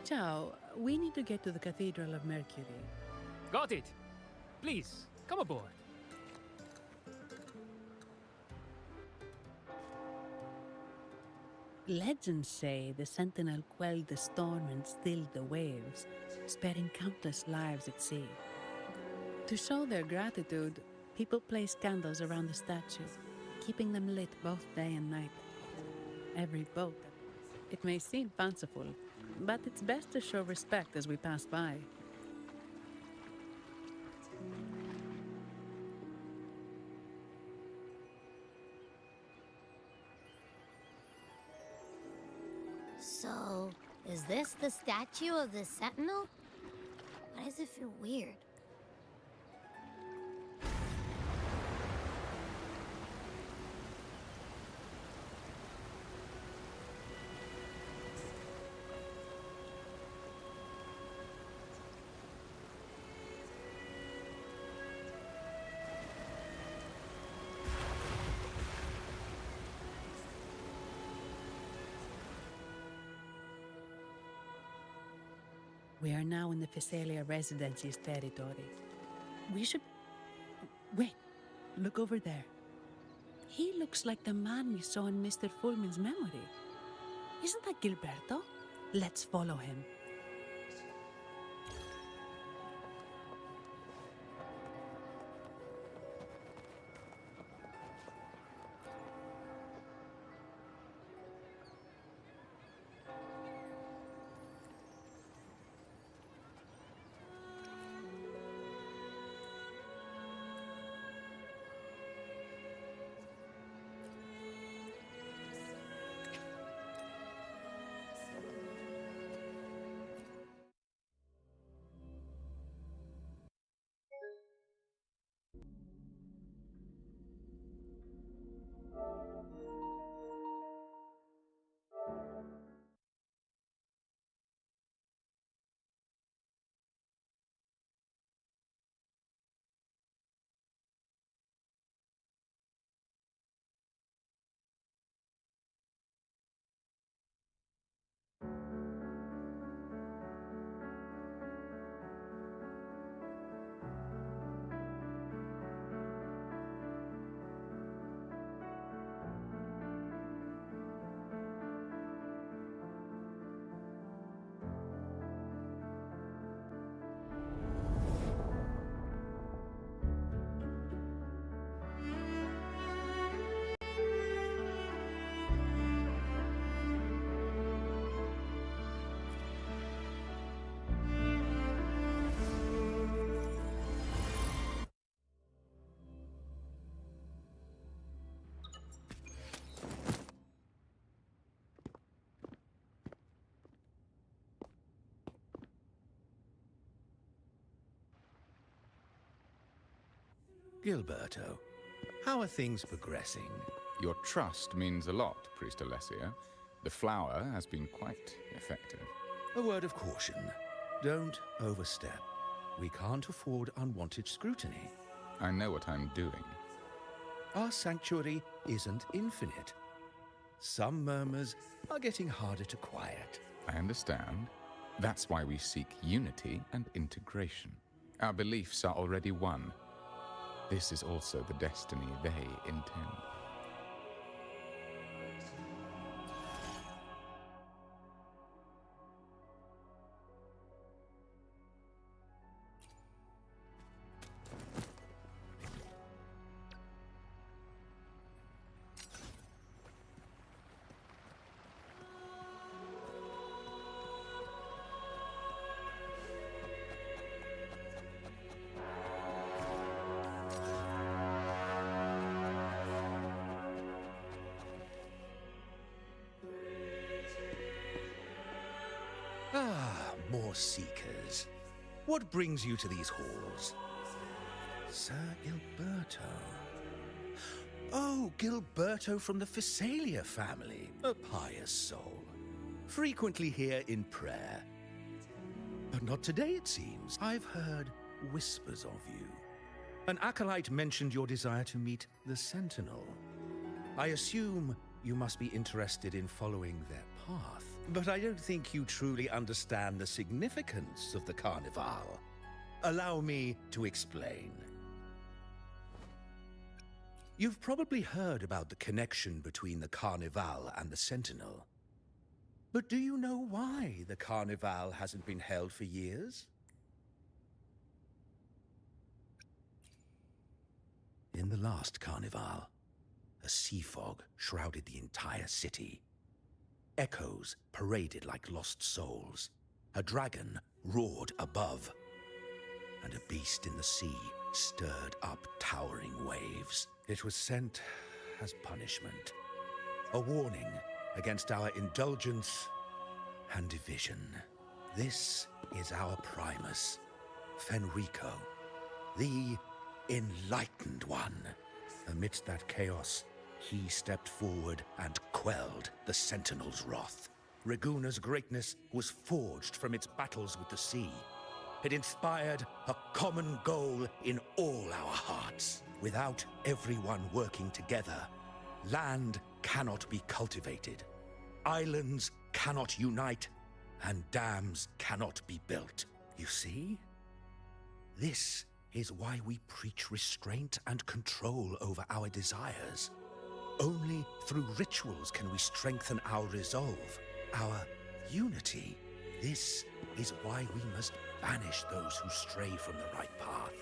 Ciao, we need to get to the Cathedral of Mercury.
Got it. Please, come aboard.
Legends say the Sentinel quelled the storm and stilled the waves, sparing countless lives at sea. To show their gratitude, people place candles around the statue, keeping them lit both day and night. Every boat. It may seem fanciful, but it's best to show respect as we pass by.
So, is this the statue of the Sentinel? Why does it feel weird?
We are now in the Fisalia Residency's territory. We should... Wait, Look over there. He looks like the man we saw in Mr. Fulmin's memory. Isn't that Gilberto? Let's follow him.
Gilberto, how are things progressing?
Your trust means a lot, Priest Alessio. The flower has been quite effective.
A word of caution. Don't overstep. We can't afford unwanted scrutiny.
I know what I'm doing.
Our sanctuary isn't infinite. Some murmurs are getting harder to quiet.
I understand. That's why we seek unity and integration. Our beliefs are already one. This is also the destiny they intend.
Ah, more seekers. What brings you to these halls? Sir Gilberto. Oh, Gilberto from the Physalia family. A pious soul. Frequently here in prayer. But not today, it seems. I've heard whispers of you. An acolyte mentioned your desire to meet the Sentinel. I assume you must be interested in following their path. But I don't think you truly understand the significance of the Carnival. Allow me to explain. You've probably heard about the connection between the Carnival and the Sentinel. But do you know why the Carnival hasn't been held for years? In the last Carnival, a sea fog shrouded the entire city. Echoes paraded like lost souls. A dragon roared above. And a beast in the sea stirred up towering waves. It was sent as punishment. A warning against our indulgence and division. This is our Primus, Fenrico, the Enlightened One. Amidst that chaos, he stepped forward and quelled the Sentinel's wrath. Raguna's greatness was forged from its battles with the sea. It inspired a common goal in all our hearts. Without everyone working together, land cannot be cultivated, islands cannot unite, and dams cannot be built. You see? This is why we preach restraint and control over our desires. Only through rituals can we strengthen our resolve, our unity. This is why we must banish those who stray from the right path,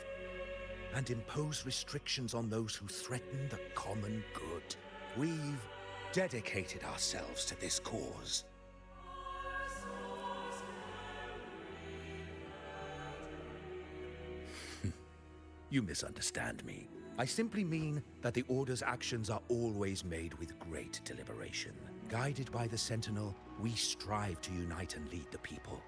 and impose restrictions on those who threaten the common good. We've dedicated ourselves to this cause. You misunderstand me. I simply mean that the Order's actions are always made with great deliberation. Guided by the Sentinel, we strive to unite and lead the people.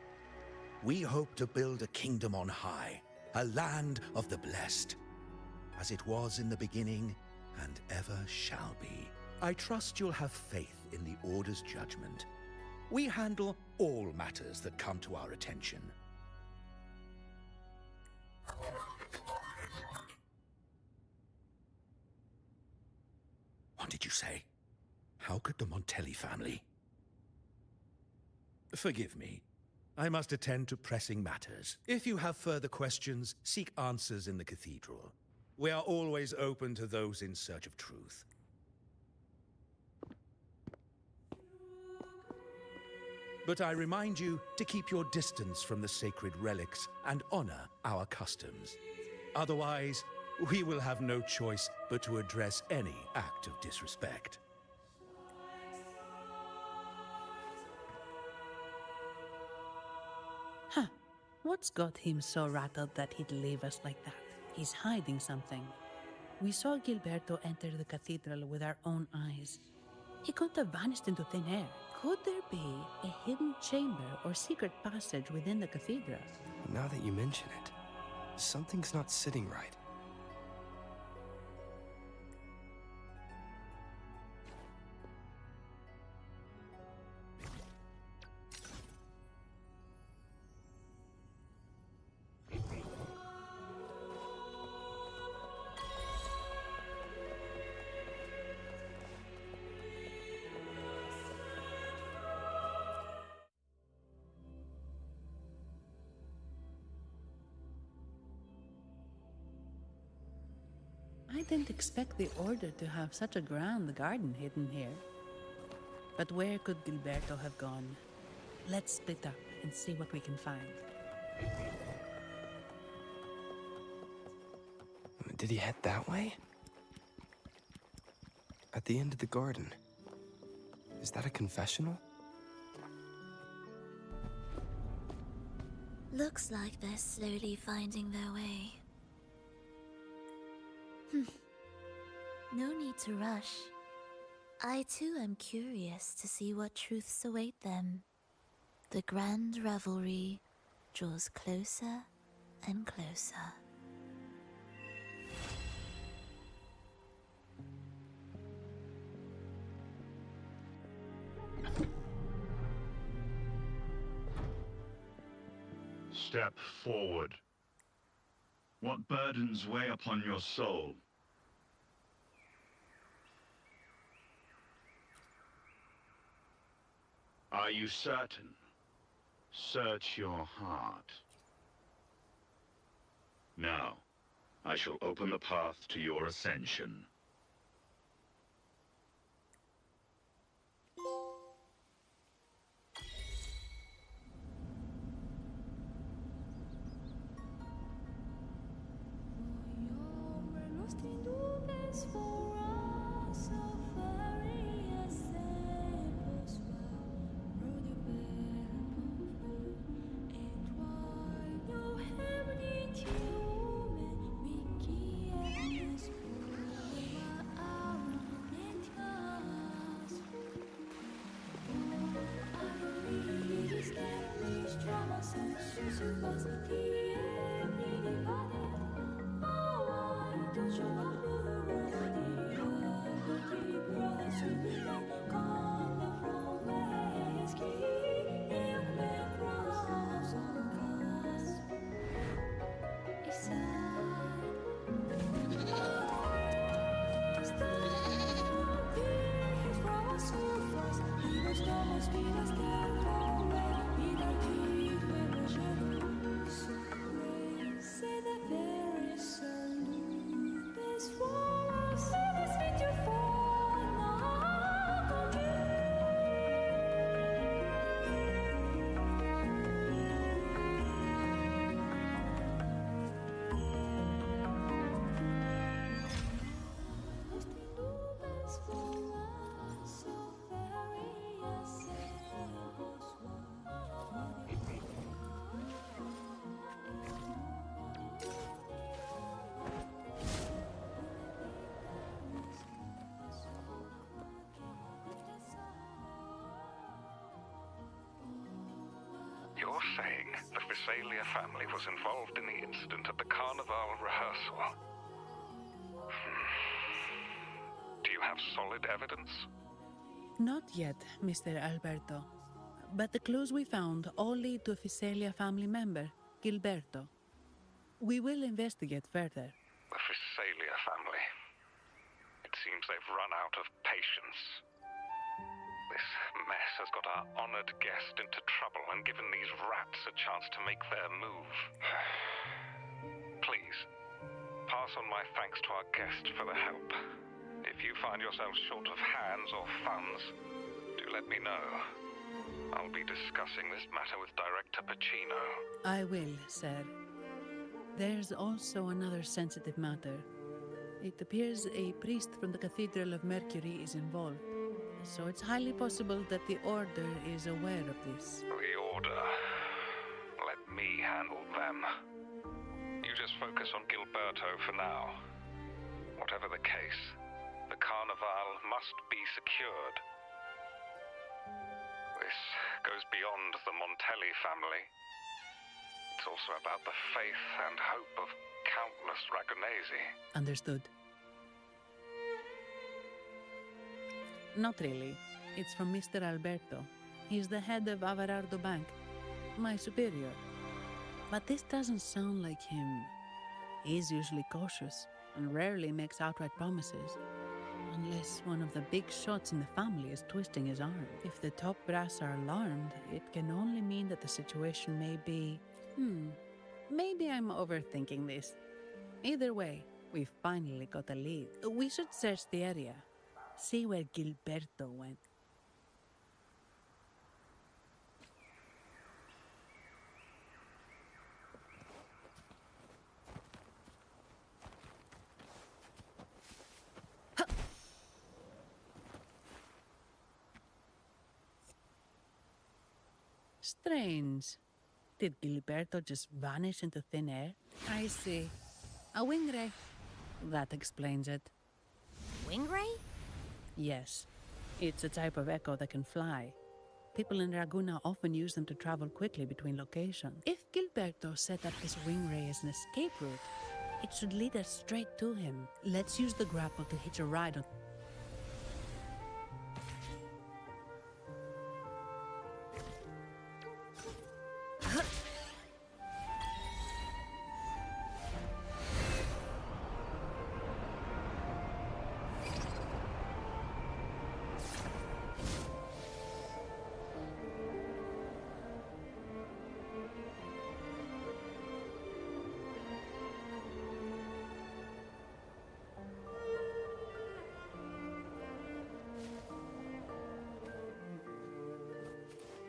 We hope to build a kingdom on high, a land of the blessed, as it was in the beginning and ever shall be. I trust you'll have faith in the Order's judgment. We handle all matters that come to our attention. What did you say? How could the Montelli family? Forgive me. I must attend to pressing matters. If you have further questions, seek answers in the cathedral. We are always open to those in search of truth. But I remind you to keep your distance from the sacred relics and honor our customs. Otherwise, we will have no choice but to address any act of disrespect.
Huh. What's got him so rattled that he'd leave us like that? He's hiding something. We saw Gilberto enter the cathedral with our own eyes. He couldn't have vanished into thin air. Could there be a hidden chamber or secret passage within the cathedral?
Now that you mention it, something's not sitting right.
I didn't expect the Order to have such a grand garden hidden here. But where could Gilberto have gone? Let's split up and see what we can find.
Did he head that way? At the end of the garden. Is that a confessional?
Looks like they're slowly finding their way. No need to rush. I too am curious to see what truths await them. The grand revelry draws closer and closer.
Step forward. What burdens weigh upon your soul? Are you certain? Search your heart. Now, I shall open the path to your ascension.
saying the Visalia family was involved in the incident at the Carnival rehearsal. Do you have solid evidence?
Not yet, Mr. Alberto. But the clues we found all lead to a Visalia family member, Gilberto. We will investigate further.
The Visalia family. It seems they've run out of patience. This mess has got our honored guest into trouble and given these rats a chance to make their move. Please, pass on my thanks to our guest for the help. If you find yourselves short of hands or funds, do let me know. I'll be discussing this matter with Director Pacino.
I will, sir. There's also another sensitive matter. It appears a priest from the Cathedral of Mercury is involved, so it's highly possible that the Order is aware of this.
The Order. Let me handle them. You just focus on Gilberto for now. Whatever the case, the Carnival must be secured. This goes beyond the Montelli family. It's also about the faith and hope of countless Ragonesi.
Understood. Not really. It's from Mr. Alberto. He's the head of Averardo Bank, my superior. But this doesn't sound like him. He's usually cautious and rarely makes outright promises. Unless one of the big shots in the family is twisting his arm. If the top brass are alarmed, it can only mean that the situation may be... maybe I'm overthinking this. Either way, we finally got a lead. We should search the area. See where Gilberto went. Strange. Did Gilberto just vanish into thin air? I see. A wing ray. That explains it.
Wing ray?
Yes. It's a type of echo that can fly. People in Raguna often use them to travel quickly between locations. If Gilberto set up his wing ray as an escape route, it should lead us straight to him. Let's use the grapple to hitch a ride on...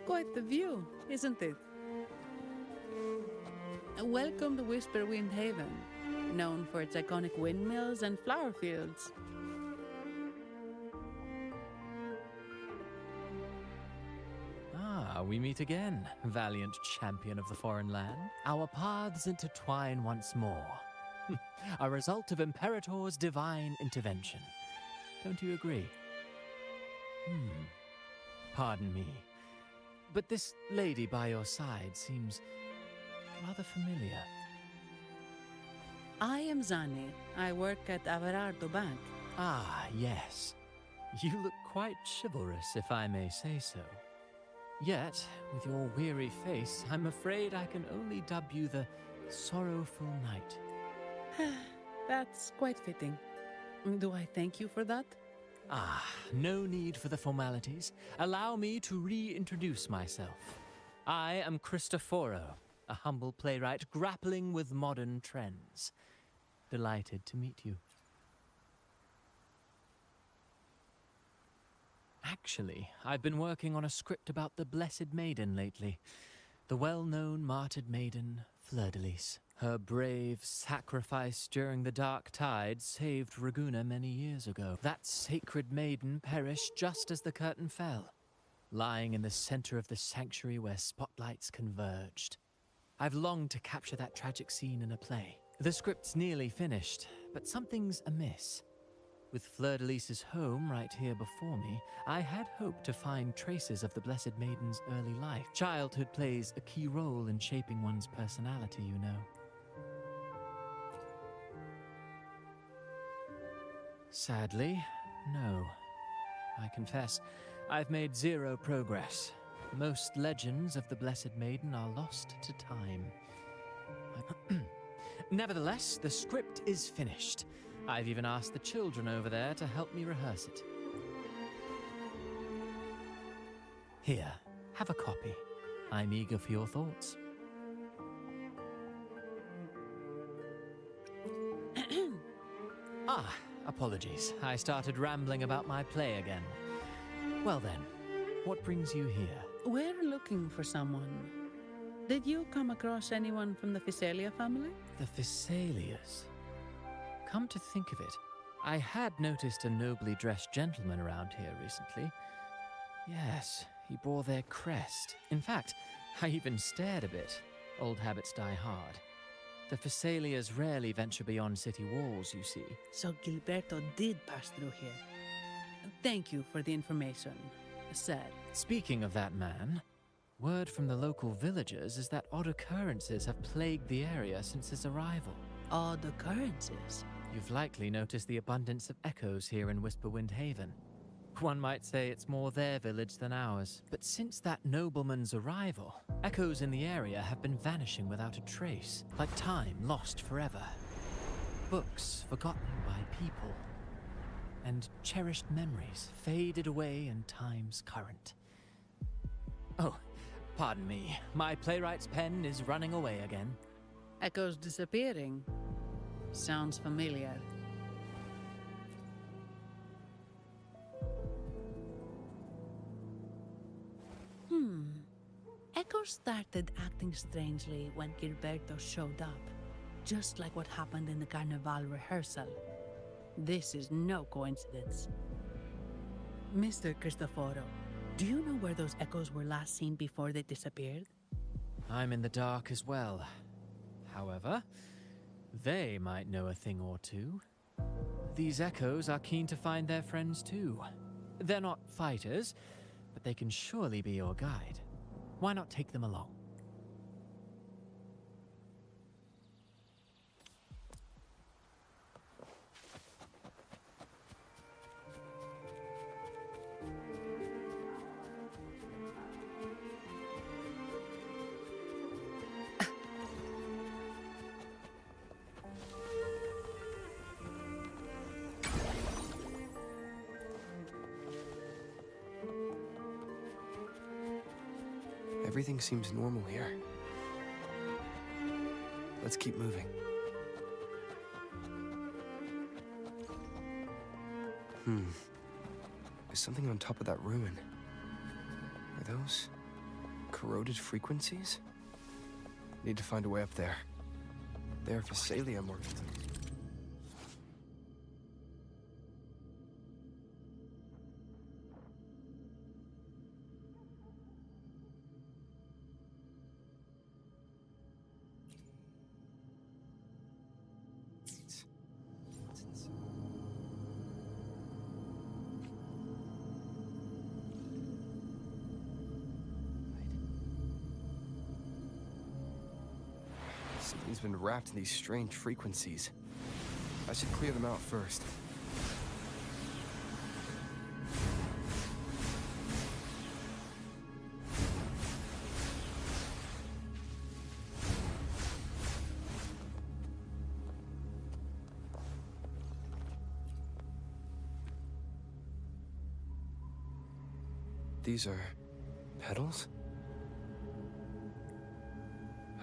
Quite the view, isn't it? Welcome to Whisperwind Haven, known for its iconic windmills and flower fields.
Ah, we meet again, valiant champion of the foreign land. Our paths intertwine once more. A result of Imperator's divine intervention. Don't you agree? Pardon me. But this lady by your side seems rather familiar.
I am Zani. I work at Averardo Bank.
Ah, yes. You look quite chivalrous, if I may say so. Yet, with your weary face, I'm afraid I can only dub you the Sorrowful Knight.
That's quite fitting. Do I thank you for that?
Ah, no need for the formalities. Allow me to reintroduce myself. I am Cristoforo, a humble playwright grappling with modern trends. Delighted to meet you. Actually, I've been working on a script about the Blessed Maiden lately. The well-known martyred maiden, Fleur-de-Lis. Her brave sacrifice during the Dark Tide saved Raguna many years ago. That sacred maiden perished just as the curtain fell, lying in the center of the sanctuary where spotlights converged. I've longed to capture that tragic scene in a play. The script's nearly finished, but something's amiss. With Fleur-de-Lis's home right here before me, I had hoped to find traces of the Blessed Maiden's early life. Childhood plays a key role in shaping one's personality, you know. Sadly, no. I confess, I've made zero progress. Most legends of the Blessed Maiden are lost to time. Nevertheless, the script is finished. I've even asked the children over there to help me rehearse it. Here, have a copy. I'm eager for your thoughts. Apologies. I started rambling about my play again. Well then, what brings you here?
We're looking for someone. Did you come across anyone from the Physalia family?
The Physalias. Come to think of it, I had noticed a nobly dressed gentleman around here recently. Yes, he bore their crest. In fact, I even stared a bit. Old habits die hard. The Physalias rarely venture beyond city walls, you see.
So Gilberto did pass through here. Thank you for the information, sir.
Speaking of that man, word from the local villagers is that odd occurrences have plagued the area since his arrival.
Odd occurrences?
You've likely noticed the abundance of echoes here in Whisperwind Haven. One might say it's more their village than ours. But since that nobleman's arrival, echoes in the area have been vanishing without a trace, like time lost forever. Books forgotten by people, and cherished memories faded away in time's current. Oh, pardon me. My playwright's pen is running away again.
Echoes disappearing. Sounds familiar. Echoes started acting strangely when Gilberto showed up, just like what happened in the Carnival rehearsal. This is no coincidence. Mr. Cristoforo, do you know where those echoes were last seen before they disappeared?
I'm in the dark as well. However, they might know a thing or two. These echoes are keen to find their friends too. They're not fighters, but they can surely be your guide. Why not take them along?
Everything seems normal here. Let's keep moving. There's something on top of that ruin. Are those corroded frequencies? Need to find a way up there. They're Physalia mortals. Something's been wrapped in these strange frequencies. I should clear them out first. These are petals?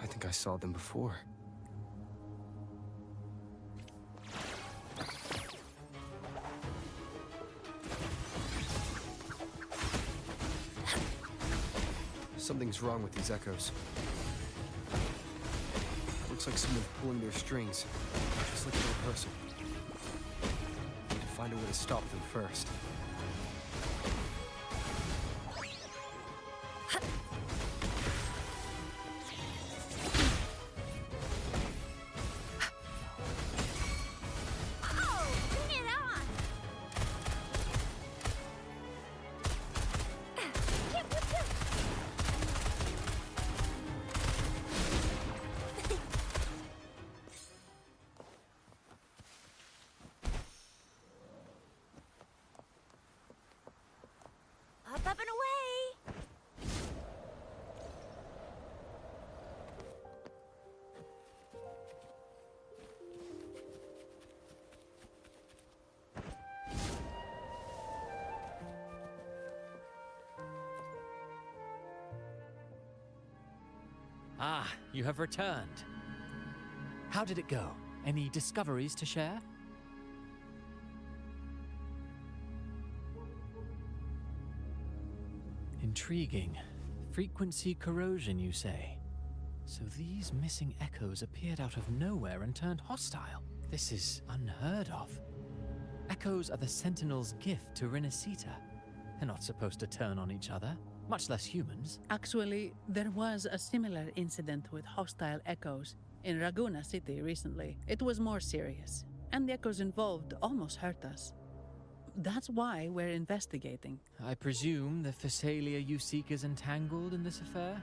I think I saw them before. Something's wrong with these echoes. Looks like someone's pulling their strings, just like a rehearsal. Need to find a way to stop them first.
Ah, you have returned. How did it go? Any discoveries to share? Intriguing. Frequency corrosion, you say? So these missing echoes appeared out of nowhere and turned hostile. This is unheard of. Echoes are the Sentinel's gift to Rinascita. They're not supposed to turn on each other, much less humans.
Actually, there was a similar incident with hostile echoes in Raguna City recently. It was more serious, and the echoes involved almost hurt us. That's why we're investigating.
I presume the Phasalia you seek is entangled in this affair?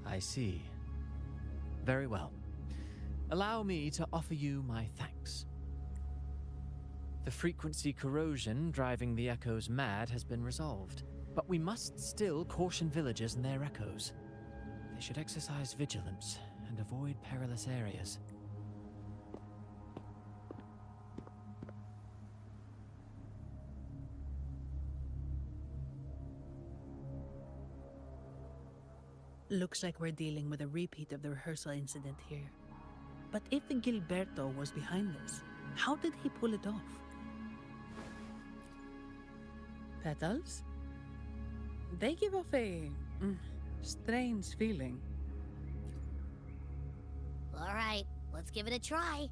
I see. Very well. Allow me to offer you my thanks. The frequency corrosion driving the echoes mad has been resolved, but we must still caution villagers and their echoes. They should exercise vigilance and avoid perilous areas.
Looks like we're dealing with a repeat of the rehearsal incident here. But if Gilberto was behind this, how did he pull it off? Petals? They give off a strange feeling.
All right, let's give it a try.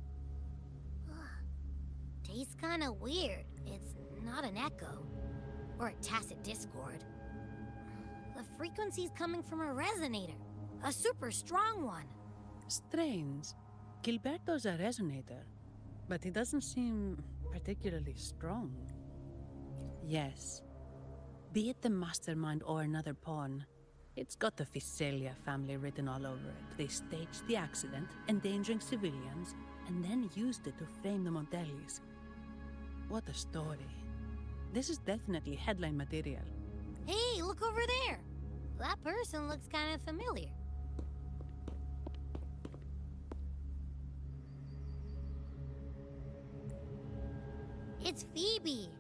Tastes kind of weird. It's not an echo or a tacit discord. The frequency's coming from a resonator, a super strong one.
Strange. Gilberto's a resonator, but he doesn't seem particularly strong. Yes. Be it the mastermind or another pawn, it's got the Phasalia family written all over it. They staged the accident, endangering civilians, and then used it to frame the Montellis. What a story. This is definitely headline material.
Hey, look over there! That person looks kind of familiar. It's Phoebe.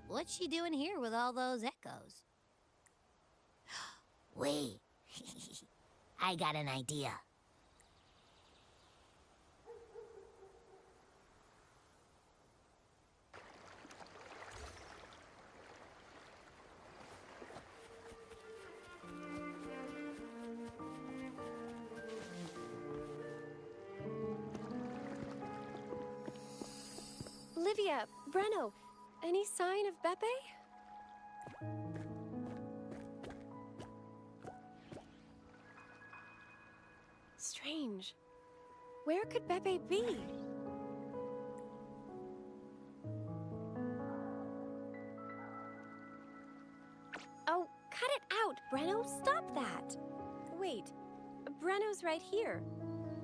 What's she doing here with all those echoes? Wait, I got an idea.
Olivia, Breno, any sign of Beppe? Strange. Where could Beppe be? Oh, cut it out, Breno. Stop that. Wait, Breno's right here.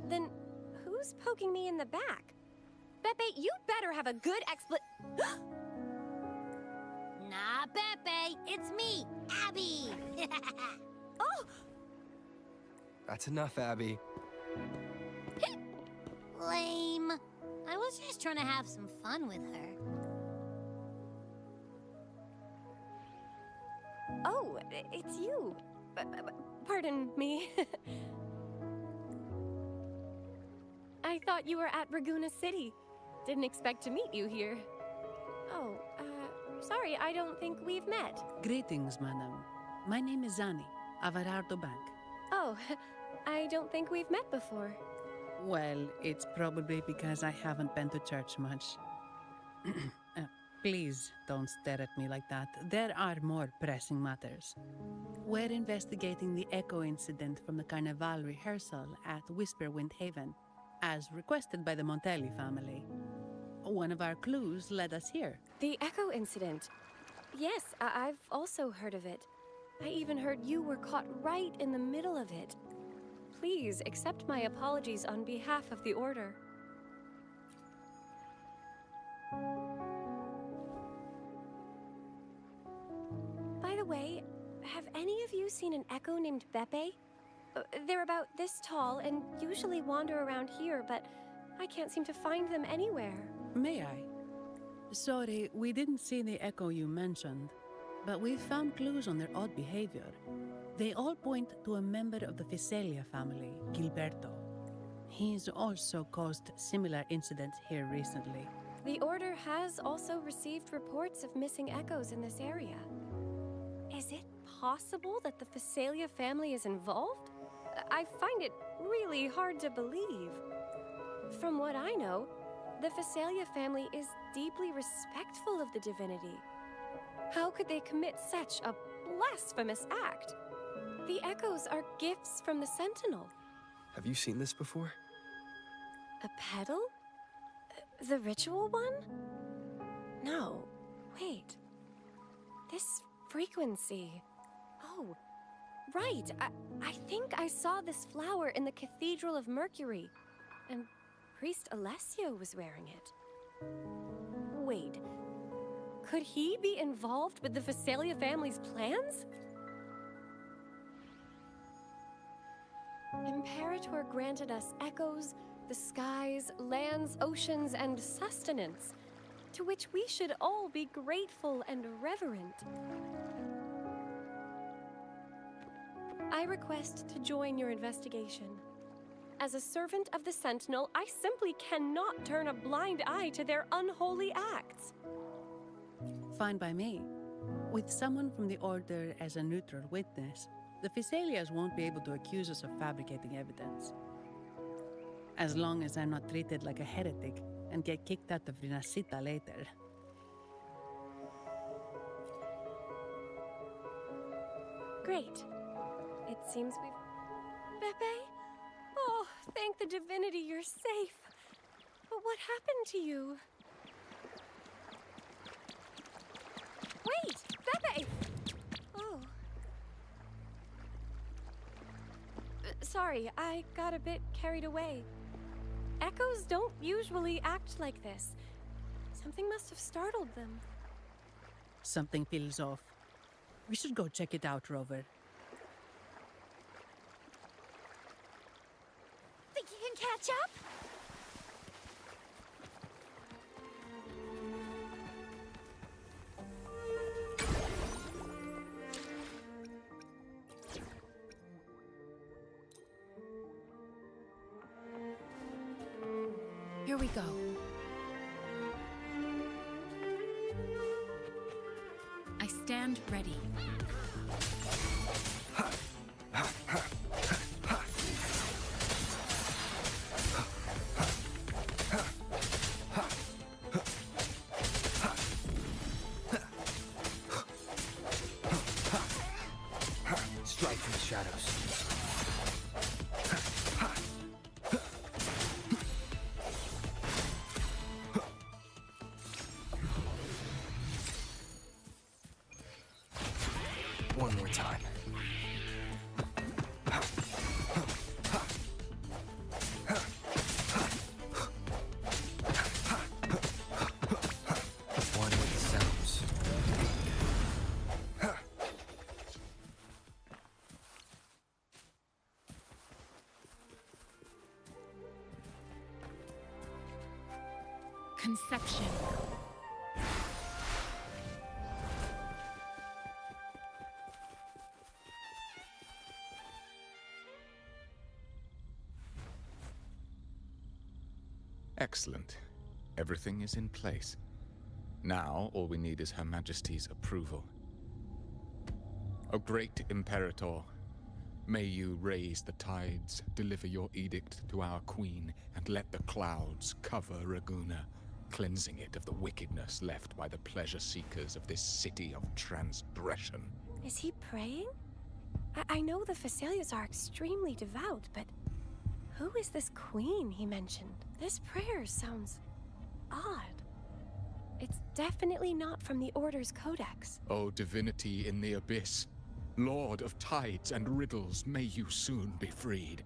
Then who's poking me in the back? Beppe, you better have a good
Nah, Beppe, it's me, Abby.
Oh!
That's enough, Abby.
Lame. I was just trying to have some fun with her.
Oh, it's you. Pardon me. I thought you were at Raguna City. Didn't expect to meet you here. Oh, sorry, I don't think we've met.
Greetings, madam. My name is Zani, Avarardo Bank.
Oh, I don't think we've met before.
Well, it's probably because I haven't been to church much. Please don't stare at me like that. There are more pressing matters. We're investigating the echo incident from the Carnival rehearsal at Whisperwind Haven, as requested by the Montelli family. One of our clues led us here.
The Echo incident. Yes, I've also heard of it. I even heard you were caught right in the middle of it. Please accept my apologies on behalf of the Order. By the way, have any of you seen an Echo named Beppe? They're about this tall and usually wander around here, but I can't seem to find them anywhere.
May I? Sorry, we didn't see the echo you mentioned, but we found clues on their odd behavior. They all point to a member of the Visalia family, Gilberto. He's also caused similar incidents here recently.
The Order has also received reports of missing echoes in this area. Is it possible that the Visalia family is involved? I find it really hard to believe. From what I know, the Visalia family is deeply respectful of the divinity. How could they commit such a blasphemous act? The echoes are gifts from the Sentinel.
Have you seen this before?
A pedal? The ritual one? No. Wait. This frequency. Oh, right. I think I saw this flower in the Cathedral of Mercury, and Priest Alessio was wearing it. Wait. Could he be involved with the Visalia family's plans? Imperator granted us echoes, the skies, lands, oceans, and sustenance, to which we should all be grateful and reverent. I request to join your investigation. As a servant of the Sentinel, I simply cannot turn a blind eye to their unholy acts.
Fine by me. With someone from the Order as a neutral witness, the Visalias won't be able to accuse us of fabricating evidence. As long as I'm not treated like a heretic and get kicked out of Rinascita later.
Great. It seems we've... Pepe? Oh, thank the divinity you're safe. But what happened to you? Wait! Pepe! Oh. Sorry, I got a bit carried away. Echoes don't usually act like this. Something must have startled them.
Something feels off. We should go check it out, Rover.
Think you can catch up?
Here we go.
I stand ready.
Strike from the shadows. One more time. One with the sounds.
Conception.
Excellent. Everything is in place. Now, all we need is Her Majesty's approval. O great Imperator, may you raise the tides, deliver your edict to our queen, and let the clouds cover Raguna, cleansing it of the wickedness left by the pleasure seekers of this city of transgression.
Is he praying? I know the Visalias are extremely devout, but who is this queen he mentioned? This prayer sounds odd. It's definitely not from the Order's codex.
O divinity in the abyss, Lord of tides and riddles, may you soon be freed.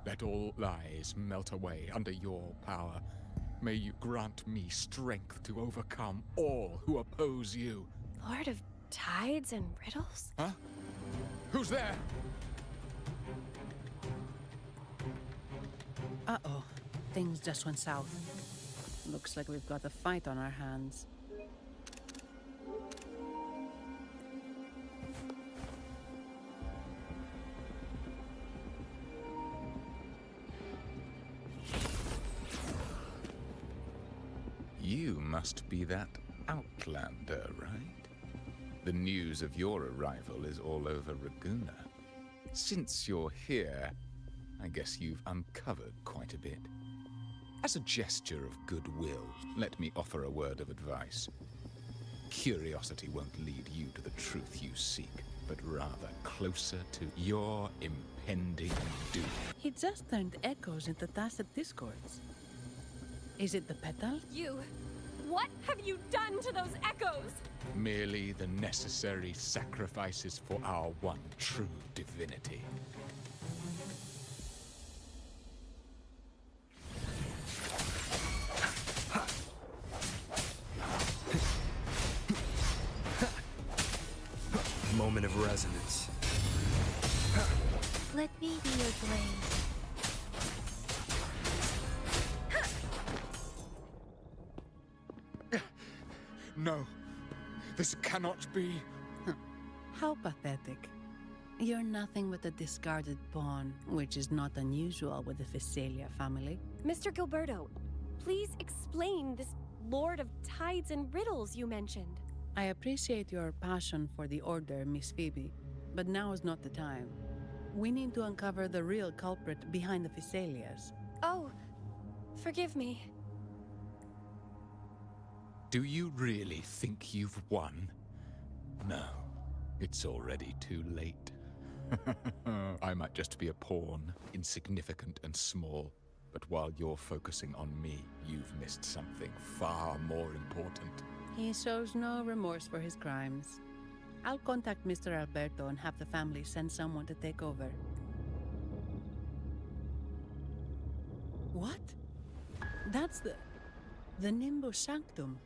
Let all lies melt away under your power. May you grant me strength to overcome all who oppose you.
Lord of tides and riddles?
Huh? Who's there?
Uh-oh. Things just went south. Looks like we've got a fight on our hands.
You must be that outlander, right? The news of your arrival is all over Raguna. Since you're here, I guess you've uncovered quite a bit. As a gesture of goodwill, let me offer a word of advice. Curiosity won't lead you to the truth you seek, but rather closer to your impending doom.
He just turned echoes into tacit discords. Is it the petal?
You! What have you done to those echoes?
Merely the necessary sacrifices for our one true divinity.
Moment of resonance.
Let me be your blade.
No, this cannot be.
How pathetic. You're nothing but a discarded pawn, which is not unusual with the Physalia family.
Mr. Gilberto, please explain this Lord of Tides and Riddles you mentioned.
I appreciate your passion for the Order, Miss Phoebe, but now is not the time. We need to uncover the real culprit behind the Physalias.
Oh, forgive me.
Do you really think you've won? No, it's already too late. I might just be a pawn, insignificant and small, but while you're focusing on me, you've missed something far more important.
He shows no remorse for his crimes. I'll contact Mr. Alberto and have the family send someone to take over. What? That's the Nimbus Sanctum.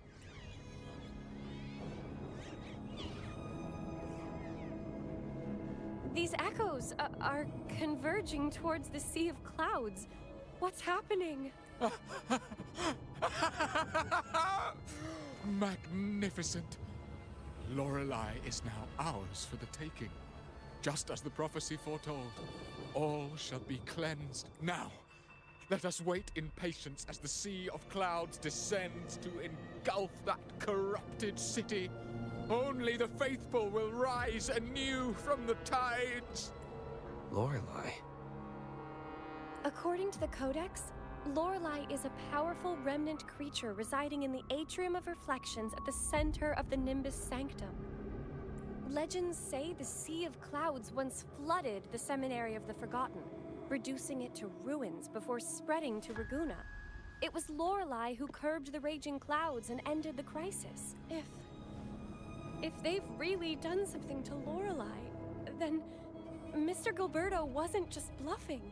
These echoes are converging towards the Sea of Clouds. What's happening?
Magnificent! Lorelei is now ours for the taking. Just as the prophecy foretold, all shall be cleansed. Now, let us wait in patience as the Sea of Clouds descends to engulf that corrupted city. Only the faithful will rise anew from the tides.
Lorelei.
According to the Codex, Lorelei is a powerful remnant creature residing in the Atrium of Reflections at the center of the Nimbus Sanctum. Legends say the Sea of Clouds once flooded the Seminary of the Forgotten, reducing it to ruins before spreading to Raguna. It was Lorelei who curbed the raging clouds and ended the crisis. If they've really done something to Lorelei, then Mr. Gilberto wasn't just bluffing.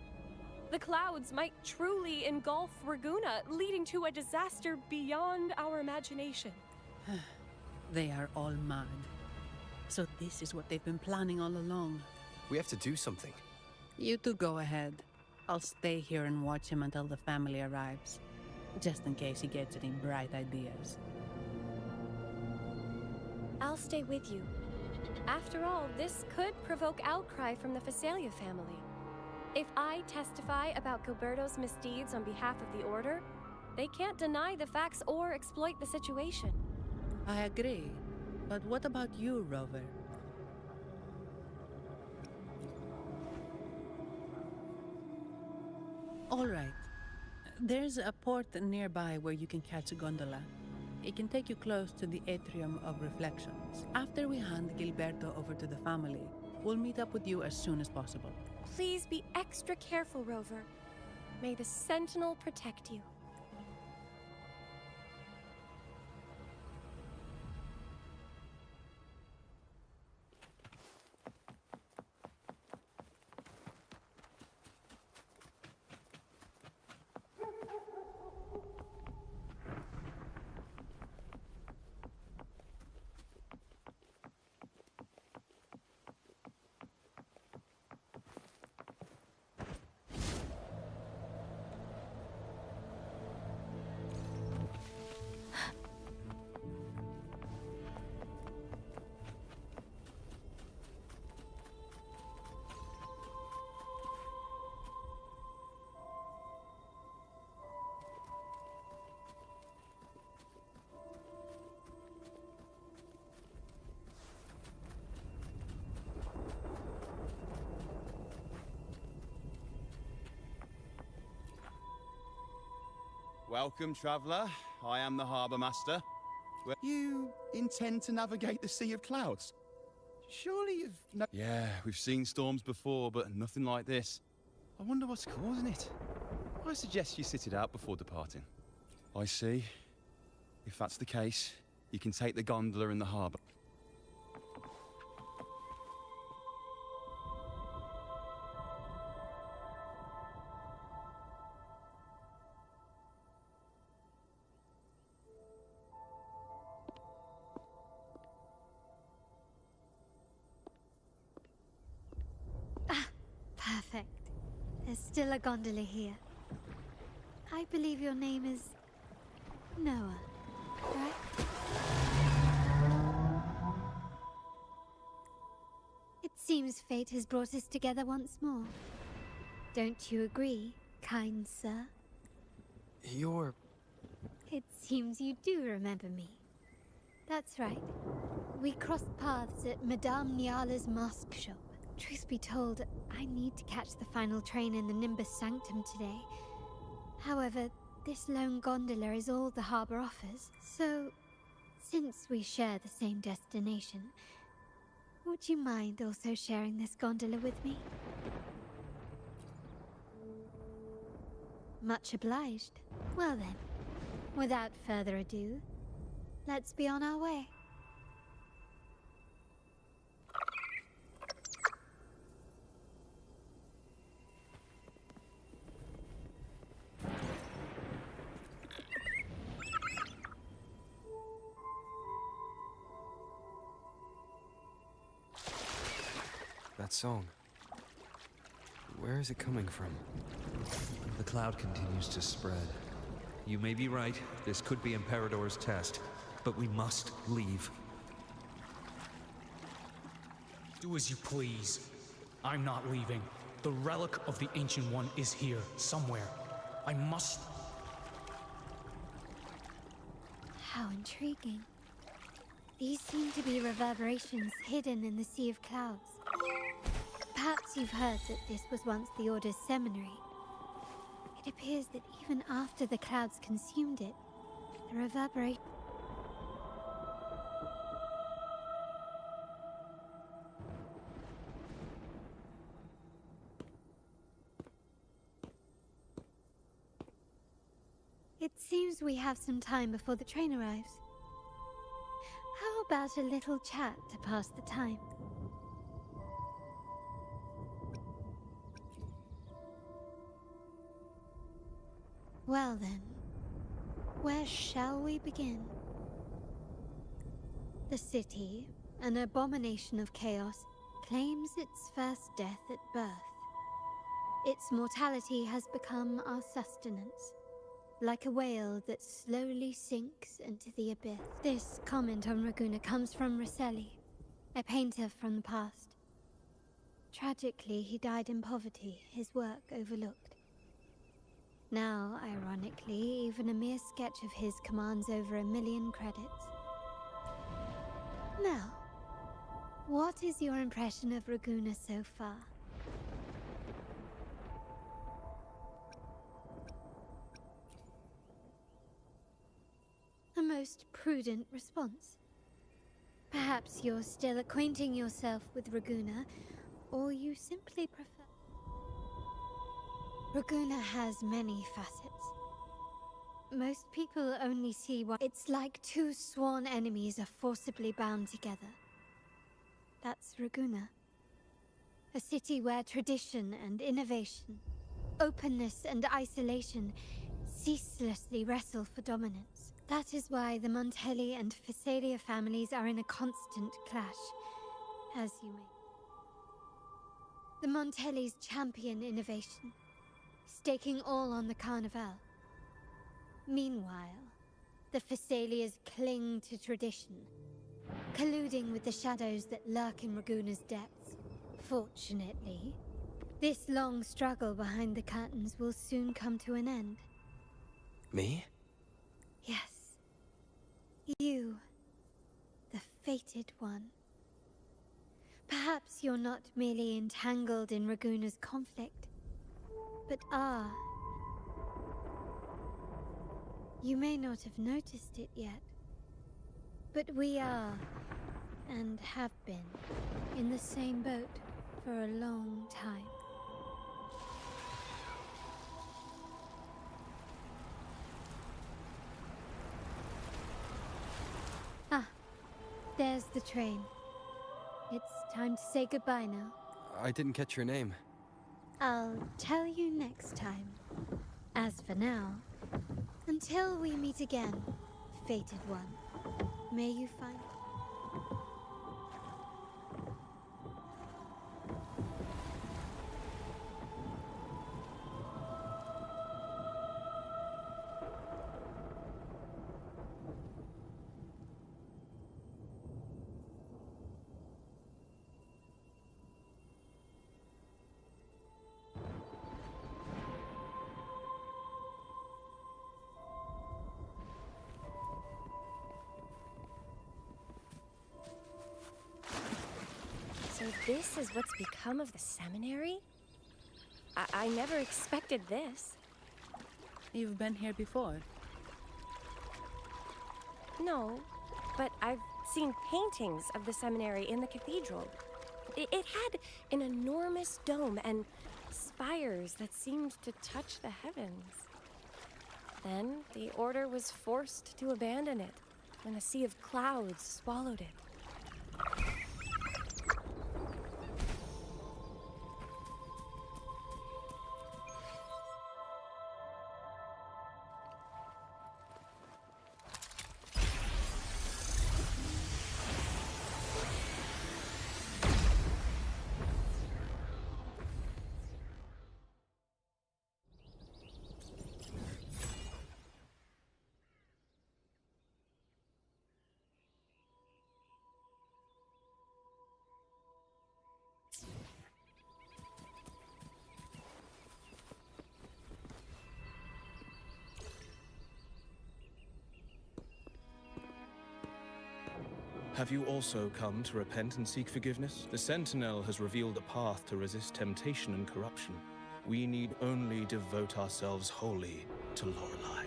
The clouds might truly engulf Raguna, leading to a disaster beyond our imagination.
They are all mad. So this is what they've been planning all along.
We have to do something.
You two go ahead. I'll stay here and watch him until the family arrives, just in case he gets any bright ideas.
I'll stay with you. After all, this could provoke outcry from the Physalia family. If I testify about Gilberto's misdeeds on behalf of the Order, they can't deny the facts or exploit the situation.
I agree. But what about you, Rover? All right. There's a port nearby where you can catch a gondola. It can take you close to the Atrium of Reflections. After we hand Gilberto over to the family, we'll meet up with you as soon as possible.
Please be extra careful, Rover. May the Sentinel protect you.
Welcome, traveller. I am the harbour master. You intend to navigate the Sea of Clouds? Surely you've Yeah, we've seen storms before, but nothing like this. I wonder what's causing it. I suggest you sit it out before departing. I see. If that's the case, you can take the gondola in the harbour.
Perfect. There's still a gondola here. I believe your name is Noah, right? It seems fate has brought us together once more. Don't you agree, kind sir?
You're...
It seems you do remember me. That's right. We crossed paths at Madame Niala's mask shop. Truth be told, I need to catch the final train in the Nimbus Sanctum today. However, this lone gondola is all the harbour offers, so since we share the same destination, would you mind also sharing this gondola with me? Much obliged. Well then, without further ado, let's be on our way.
That song. Where is it coming from?
The cloud continues to spread. You may be right, this could be Imperador's test, but we must leave.
Do as you please. I'm not leaving. The relic of the Ancient One is here, somewhere. I must...
How intriguing. These seem to be reverberations hidden in the Sea of Clouds. Perhaps you've heard that this was once the Order's seminary. It appears that even after the clouds consumed it, the reverberation... It seems we have some time before the train arrives. How about a little chat to pass the time? Well then, where shall we begin? The city, an abomination of chaos, claims its first death at birth. Its mortality has become our sustenance, like a whale that slowly sinks into the abyss. This comment on Raguna comes from Rosselli, a painter from the past. Tragically, he died in poverty, his work overlooked. Now, ironically, even a mere sketch of his commands over 1 million credits. Now, what is your impression of Raguna so far? A most prudent response. Perhaps you're still acquainting yourself with Raguna, or you simply prefer... Raguna has many facets. Most people only see one. It's like two sworn enemies are forcibly bound together. That's Raguna. A city where tradition and innovation, openness and isolation ceaselessly wrestle for dominance. That is why the Montelli and Phasalia families are in a constant clash, as you may. The Montellis champion innovation, staking all on the Carnival. Meanwhile, the Phasalias cling to tradition, colluding with the shadows that lurk in Raguna's depths. Fortunately, this long struggle behind the curtains will soon come to an end.
Me?
Yes. You, the fated one. Perhaps you're not merely entangled in Raguna's conflict, but are You may not have noticed it yet, but we are, and have been, in the same boat for a long time. Ah, there's the train. It's time to say goodbye now.
I didn't catch your name.
I'll tell you next time. As for now, until we meet again, fated one, may you find...
So this is what's become of the seminary? I never expected this.
You've been here before?
No, but I've seen paintings of the seminary in the cathedral. It had an enormous dome and spires that seemed to touch the heavens. Then the order was forced to abandon it when a sea of clouds swallowed it.
Have you also come to repent and seek forgiveness? The Sentinel has revealed a path to resist temptation and corruption. We need only devote ourselves wholly to Lorelei.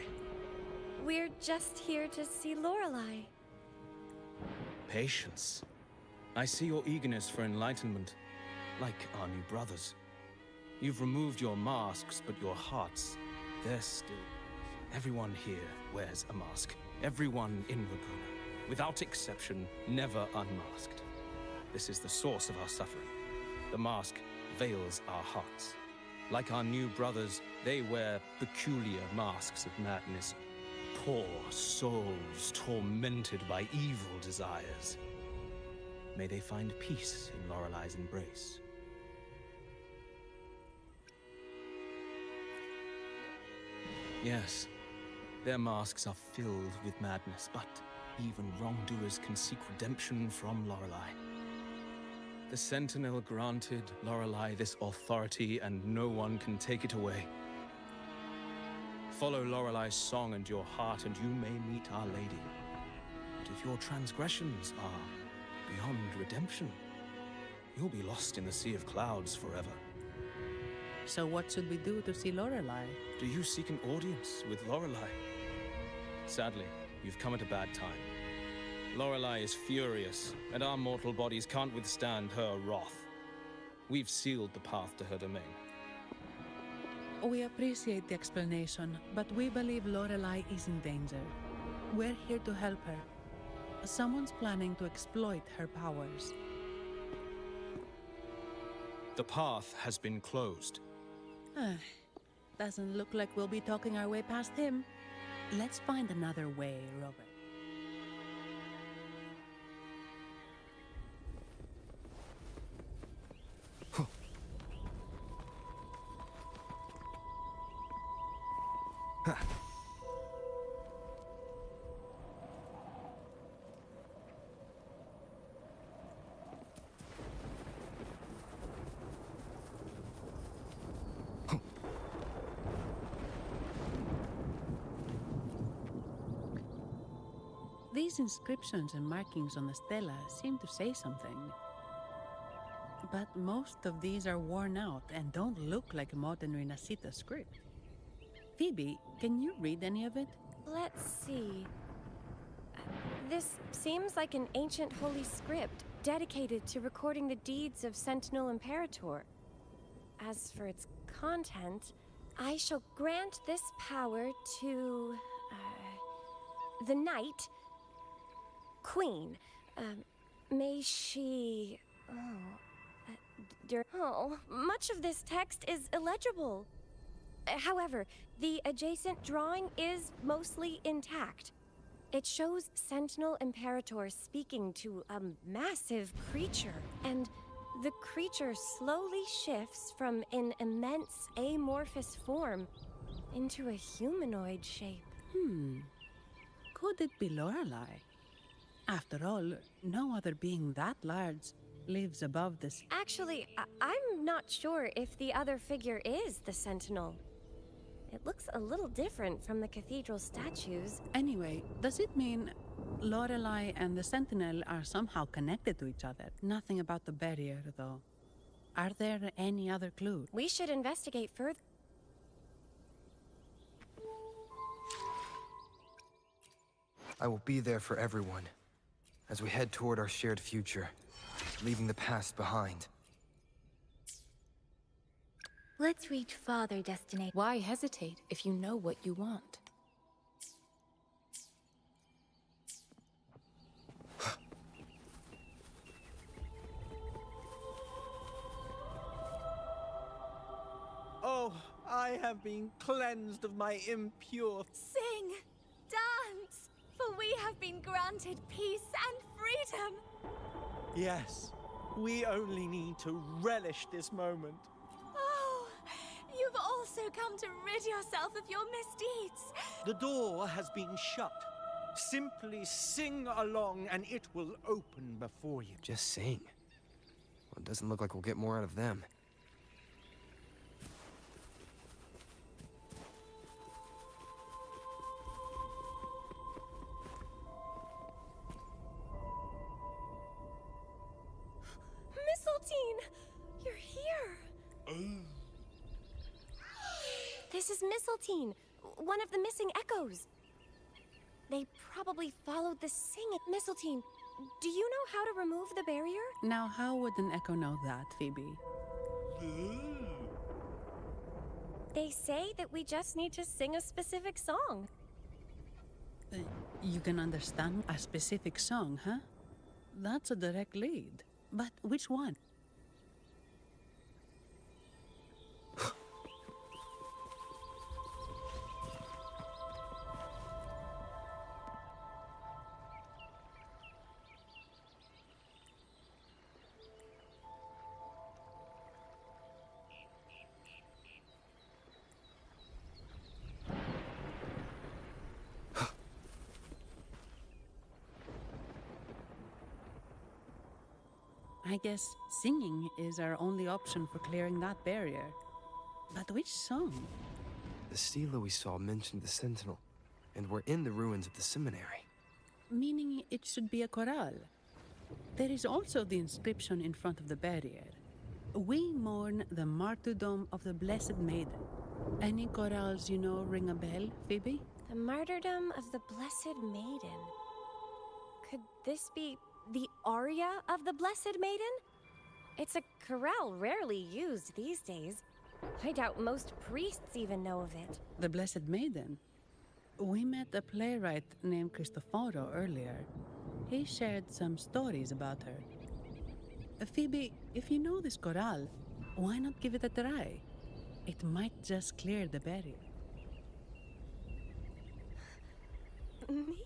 We're just here to see Lorelei.
Patience. I see your eagerness for enlightenment, like our new brothers. You've removed your masks, but your hearts, they're still... Everyone here wears a mask. Everyone in Raguna, without exception, never unmasked. This is the source of our suffering. The mask veils our hearts. Like our new brothers, they wear peculiar masks of madness. Poor souls tormented by evil desires. May they find peace in Lorelei's embrace. Yes, their masks are filled with madness, but even wrongdoers can seek redemption from Lorelei. The Sentinel granted Lorelei this authority, and no one can take it away. Follow Lorelei's song and your heart, and you may meet Our Lady. But if your transgressions are beyond redemption, you'll be lost in the sea of clouds forever.
So what should we do to see Lorelei?
Do you seek an audience with Lorelei? Sadly, you've come at a bad time. Lorelei is furious, and our mortal bodies can't withstand her wrath. We've sealed the path to her domain.
We appreciate the explanation, but we believe Lorelei is in danger. We're here to help her. Someone's planning to exploit her powers.
The path has been closed.
Doesn't look like we'll be talking our way past him. Let's find another way, Robert. These inscriptions and markings on the stela seem to say something. But most of these are worn out and don't look like modern Renacita script. Phoebe, can you read any of it?
Let's see. This seems like an ancient holy script dedicated to recording the deeds of Sentinel Imperator. As for its content, I shall grant this power to the Knight Queen. May she... much of this text is illegible. However, the adjacent drawing is mostly intact. It shows Sentinel Imperator speaking to a massive creature, and the creature slowly shifts from an immense amorphous form into a humanoid shape.
Could it be Lorelei? After all, no other being that large lives above this.
Actually, I'm not sure if the other figure is the Sentinel. It looks a little different from the cathedral statues.
Anyway, does it mean Lorelei and the Sentinel are somehow connected to each other? Nothing about the barrier, though. Are there any other clues?
We should investigate further.
I will be there for everyone as we head toward our shared future, leaving the past behind.
Let's reach farther destination.
Why hesitate if you know what you want?
Oh, I have been cleansed of my impure...
Sing! Dance! For we have been granted peace and freedom!
Yes, we only need to relish this moment.
Oh, you've also come to rid yourself of your misdeeds.
The door has been shut. Simply sing along and it will open before you.
Just sing. Well, it doesn't look like we'll get more out of them.
Mistletoe! You're here! This is Mistletoe, one of the missing echoes. They probably followed the singing. Mistletoe, do you know how to remove the barrier?
Now, how would an echo know that, Phoebe?
They say that we just need to sing a specific song.
You can understand a specific song, huh? That's a direct lead. But which one? I guess singing is our only option for clearing that barrier. But which song?
The stela we saw mentioned the Sentinel, and we're in the ruins of the seminary.
Meaning it should be a chorale. There is also the inscription in front of the barrier. We mourn the martyrdom of the Blessed Maiden. Any chorales you know ring a bell, Phoebe?
The martyrdom of the Blessed Maiden. Could this be the aria of the Blessed Maiden? It's a chorale rarely used these days. I doubt most priests even know of it.
The Blessed Maiden? We met a playwright named Cristoforo earlier. He shared some stories about her. Phoebe, if you know this chorale, why not give it a try? It might just clear the barrier.
Me?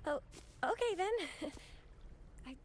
Oh, okay then. I'd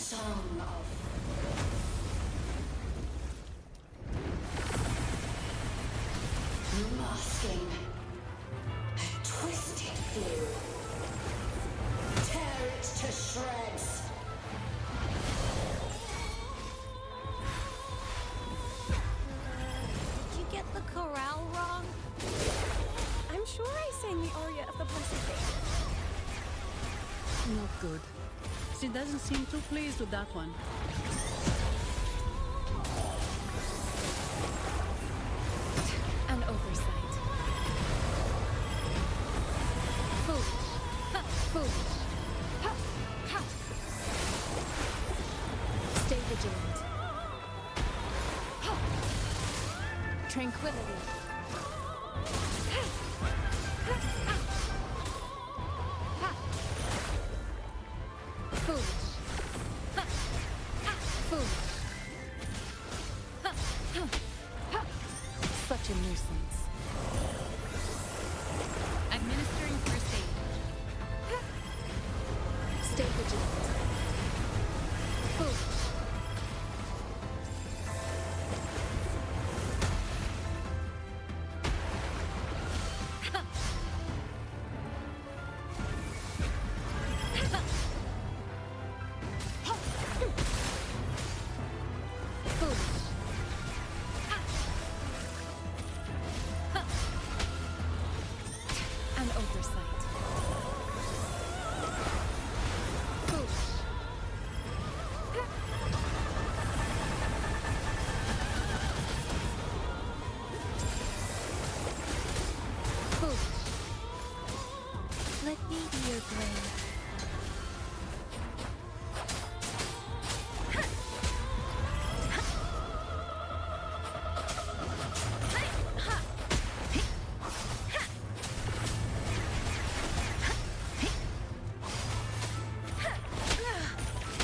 song of masking a twisted blue. Tear it to shreds.
Did you get the chorale wrong?
I'm sure I sang the aria of the Blessed Faith.
Not good. She doesn't seem too pleased with that one.
An oversight. Foolish. Ha! Foolish. Ha! Ha! Stay vigilant. Ha! Tranquility. Ha! Ha! Ha! Ha! Foolish. Ha! Ha! Foolish. Ha! Ha! Ha! Such a nuisance.
Administering first aid.
Stay vigilant. Foolish. Ha! Ha! Ha! Foolish. Ha! Ha! An oversight. Foolish. Foolish. Let me be your blade.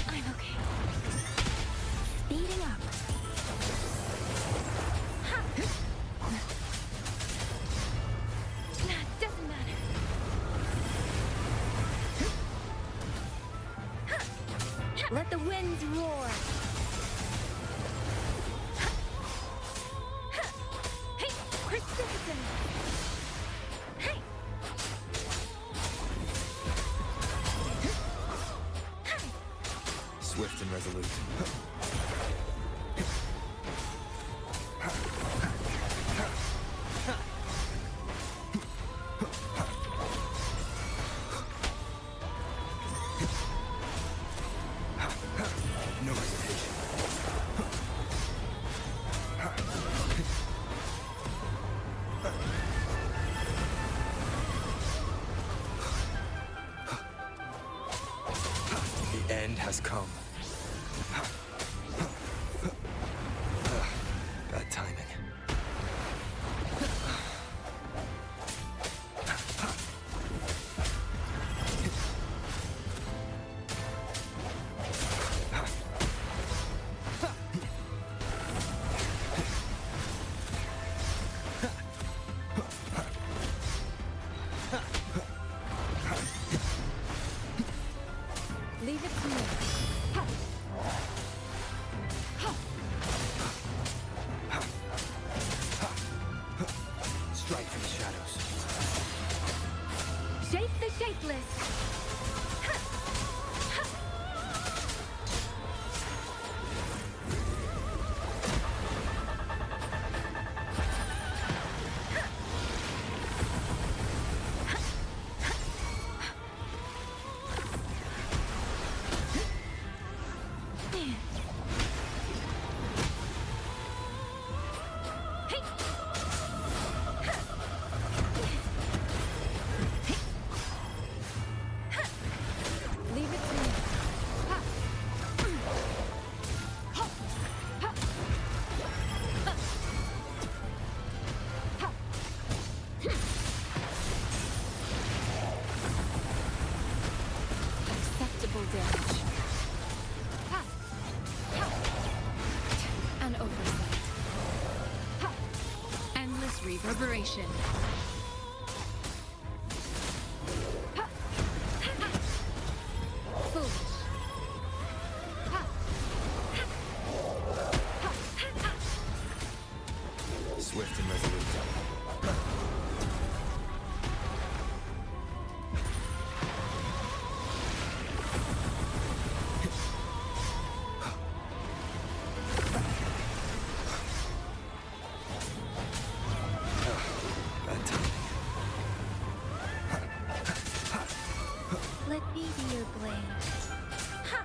I'm okay. Speeding up. Doesn't matter. Let the winds roar. Hey, persistence. Hey.
Swift and resolute. No hesitation. The end has come. Bad timing.
Leave it to me. Ha! Ha!
Strike from the shadows.
Shape the shapeless. Ha! Ha! Leave it to me. Ha! Ha! Ha! Ha! Ha! Acceptable damage. Ha! Ha! An oversight. Ha! Endless reverberation. Ha! Ha! Foolish. Ha!
Swift and resolute.
Let me be your blade. Ha!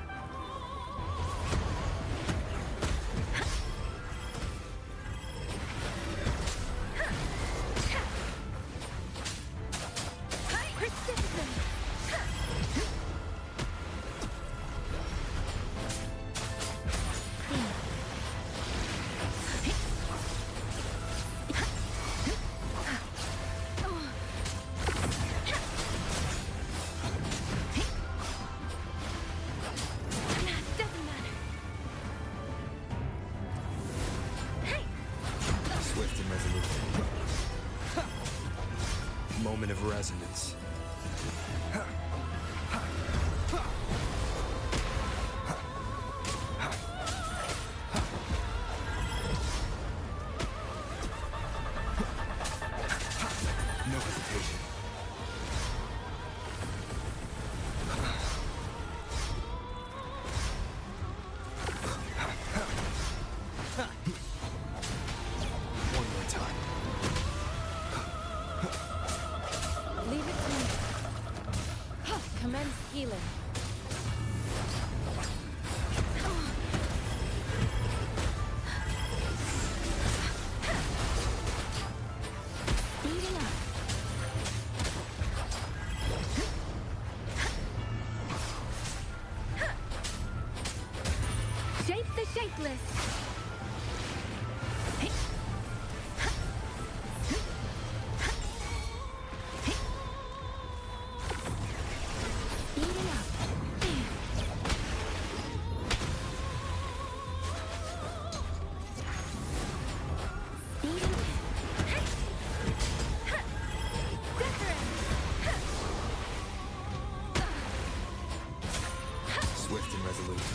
Precipitant!
Swift and resolute. Moment of resonance. No hesitation. One more time.
Leave it to me. Commence healing. Speeding up.
Shape the shapeless.
Speeding up. Speeding up.
Swift and resolute.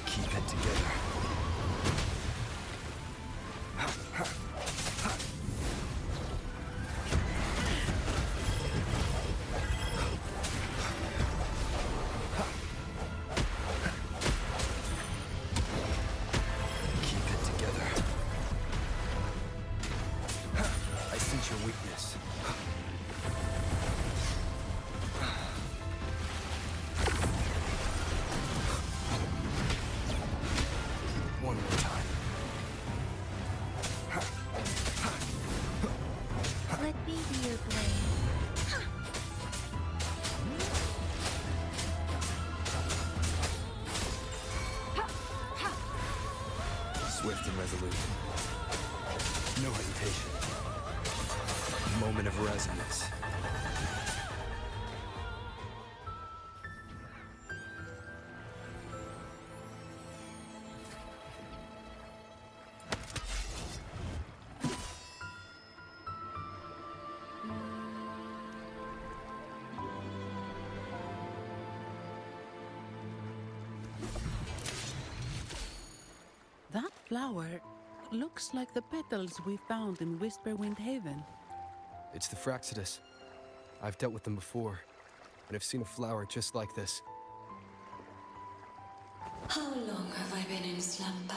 Keep it together. Keep it together. I sense your weakness. One more time.
Let me be your blade.
Swift and resolute. No hesitation. Moment of resonance.
That flower looks like the petals we found in Whisperwind Haven.
It's the Fraxidus. I've dealt with them before, and I've seen a flower just like this.
How long have I been in slumber?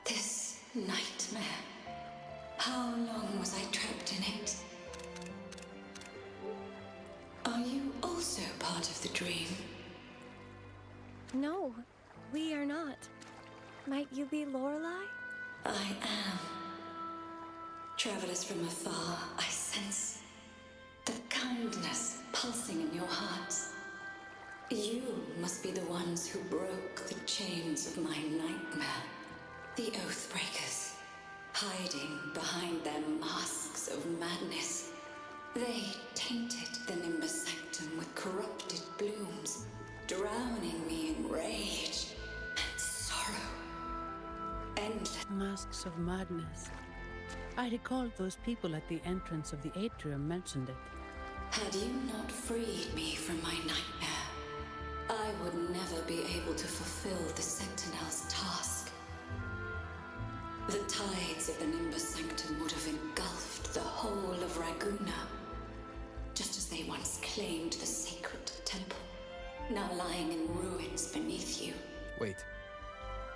This nightmare. How long was I trapped in it? Are you also part of the dream?
No, we are not. Might you be Lorelei?
I am. Travelers from afar, I sense the kindness pulsing in your hearts. You must be the ones who broke the chains of my nightmare. The Oathbreakers, hiding behind their masks of madness. They tainted the Nimbus Sanctum with corrupted blooms, drowning me in rage and sorrow. endless.
Masks of madness. I recall those people at the entrance of the atrium mentioned it.
Had you not freed me from my nightmare, I would never be able to fulfill the Sentinel's task. The tides of the Nimbus Sanctum would have engulfed the whole of Raguna, just as they once claimed the sacred temple, now lying in ruins beneath you.
Wait.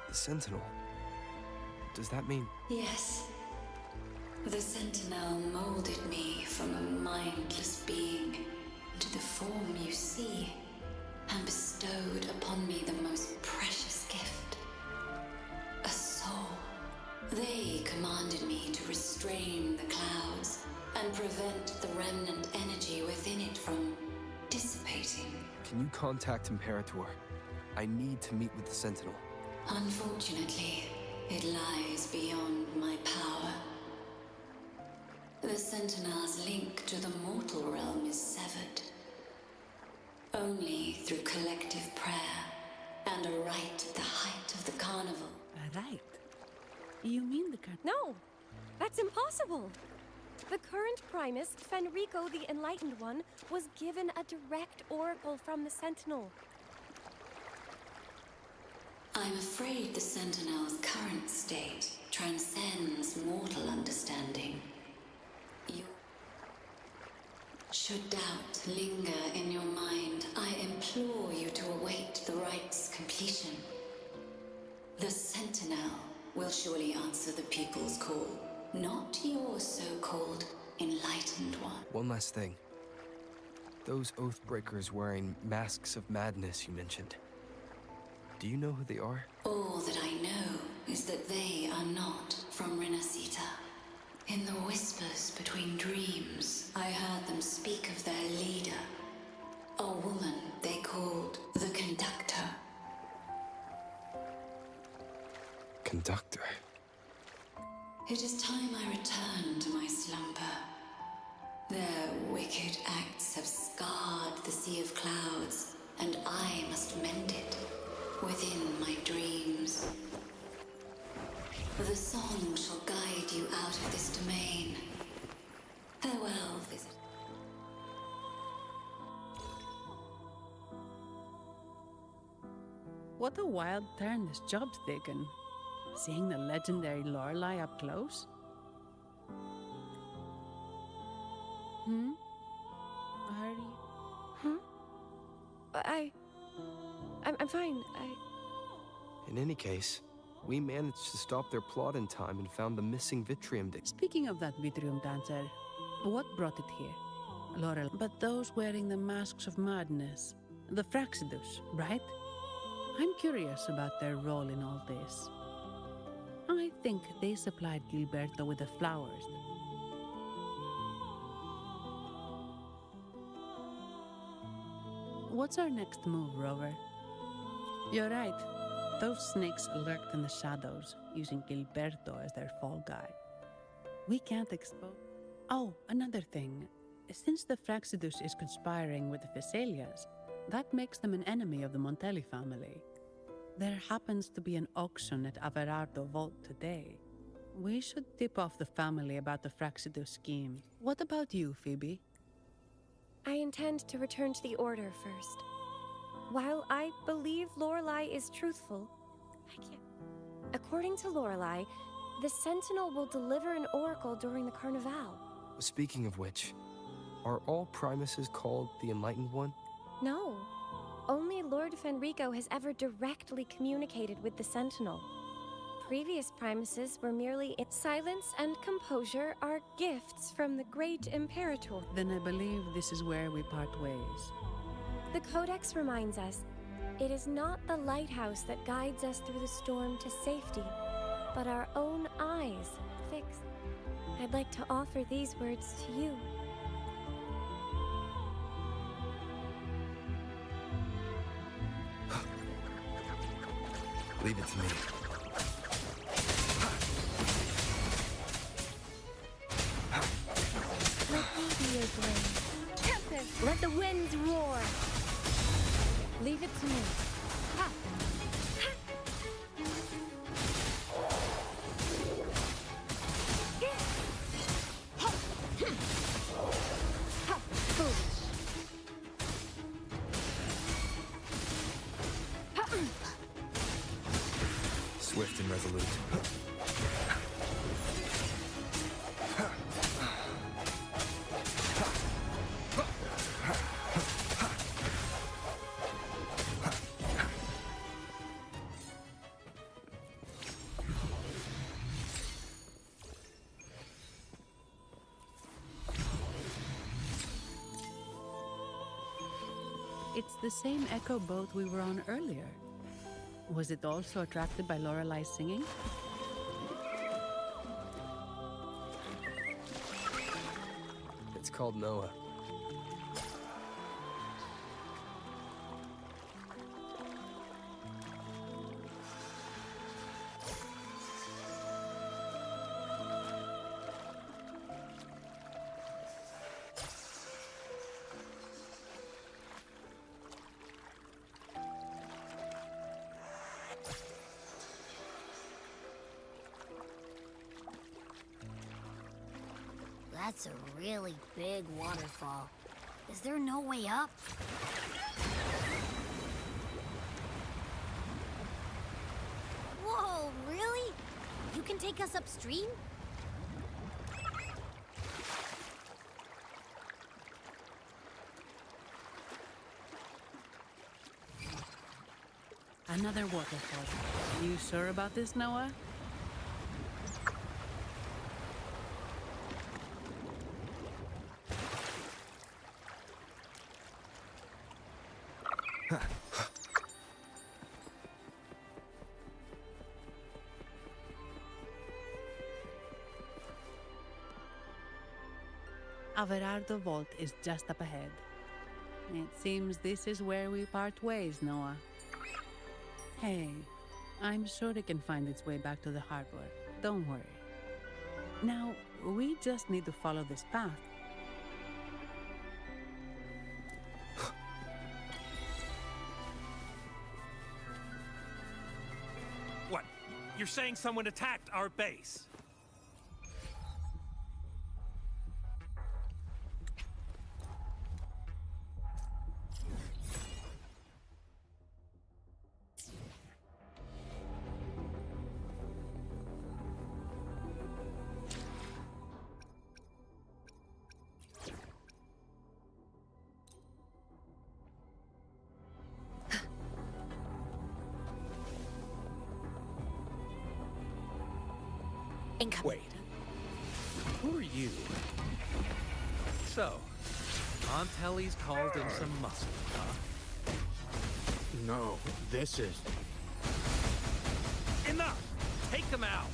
The Sentinel. Does that mean...
Yes. The Sentinel molded me from a mindless being into the form you see, and bestowed upon me the most precious gift, a soul. They commanded me to restrain the clouds and prevent the remnant energy within it from dissipating.
Can you contact Imperator? I need to meet with the Sentinel.
Unfortunately, it lies beyond my power. The Sentinel's link to the mortal realm is severed. Only through collective prayer and a rite at the height of the carnival.
A rite? You mean the
No! That's impossible! The current Primus, Fenrico the Enlightened One, was given a direct oracle from the Sentinel.
I'm afraid the Sentinel's current state transcends mortal understanding. Should doubt linger in your mind, I implore you to await the rite's completion. The Sentinel will surely answer the people's call, not your so-called Enlightened One.
One last thing. Those Oathbreakers wearing masks of madness you mentioned. Do you know who they are?
All that I know is that they are not from Renacita. In the whispers between dreams, I heard them speak of their leader, a woman they called the Conductor.
Conductor?
It is time I return to my slumber. Their wicked acts have scarred the Sea of Clouds, and I must mend it within my dreams. The song shall guide you out of this domain. Farewell, visitor.
What a wild turn this job's taken. Seeing the legendary Lorelei up close? Are you...
I'm fine.
In any case, we managed to stop their plot in time and found the missing Vitrium Dancer.
Speaking of that Vitrium Dancer, what brought it here? Laurel, but those wearing the masks of madness, the Fraxidus, right? I'm curious about their role in all this. I think they supplied Gilberto with the flowers. What's our next move, Rover? You're right. Those snakes lurked in the shadows, using Gilberto as their fall guy. We can't expose... Oh, another thing. Since the Fraxidus is conspiring with the Phassalias, that makes them an enemy of the Montelli family. There happens to be an auction at Averardo Vault today. We should tip off the family about the Fraxidus scheme. What about you, Phoebe?
I intend to return to the Order first. While I believe Lorelei is truthful, I can't... According to Lorelei, the Sentinel will deliver an oracle during the Carnival.
Speaking of which, are all Primuses called the Enlightened One?
No. Only Lord Fenrico has ever directly communicated with the Sentinel. Previous Primuses were merely silence and composure are gifts from the great Imperator.
Then I believe this is where we part ways.
The Codex reminds us, it is not the lighthouse that guides us through the storm to safety, but our own eyes fixed. I'd like to offer these words to you.
Leave it to me.
Let me be your blade. Tempest, let the winds roar. Leave it to me. Ha! Ha!
swift and resolute.
It's the same echo boat we were on earlier. Was it also attracted by Lorelai's singing?
It's called Noah.
That's a really big waterfall. Is there no way up? Whoa, really? You can take us upstream?
Another waterfall. You sure about this, Noah? Averardo Vault is just up ahead. It seems this is where we part ways, Noah. Hey, I'm sure it can find its way back to the harbor. Don't worry. Now, we just need to follow this path.
What? You're saying someone attacked our base?
Wait. Who are you? So, Aunt Helly's called in some muscle, huh?
No, this is...
Enough! Take them out!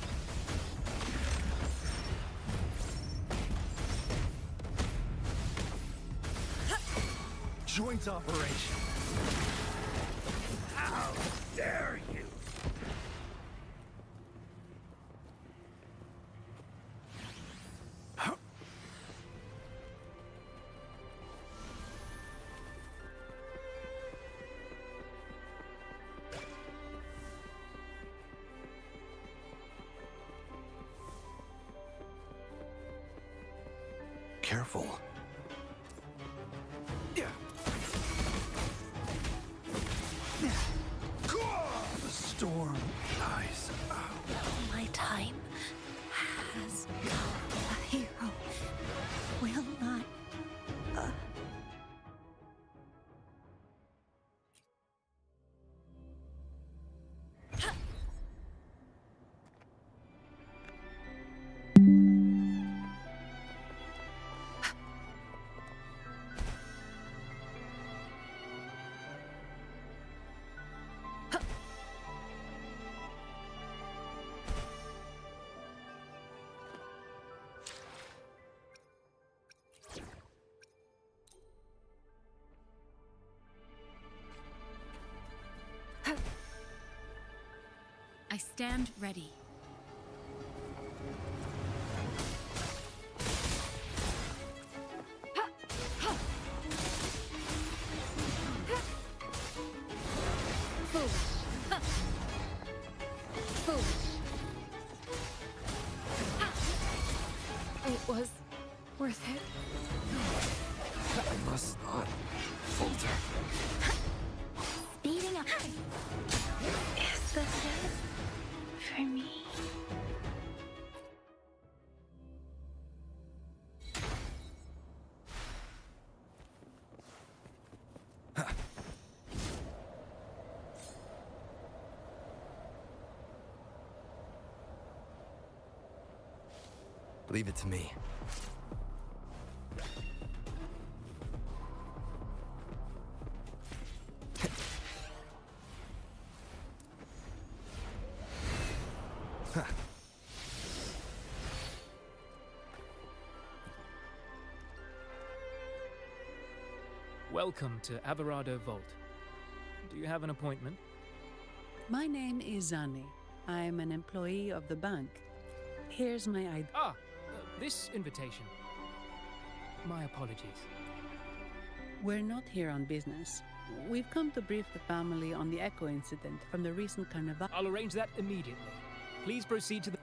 Joint operation.
How dare you!
Careful.
The storm dies out.
My time has come. A hero will not.
I stand ready.
It was worth it.
I must not falter.
Speeding up. Is this it?
for me.
Leave it to me.
Welcome to Averado Vault. Do you have an appointment?
My name is Zani. I'm an employee of the bank. Here's my ID.
This invitation. My apologies.
We're not here on business. We've come to brief the family on the Echo incident from the recent carnival.
I'll arrange that immediately. Please proceed to the...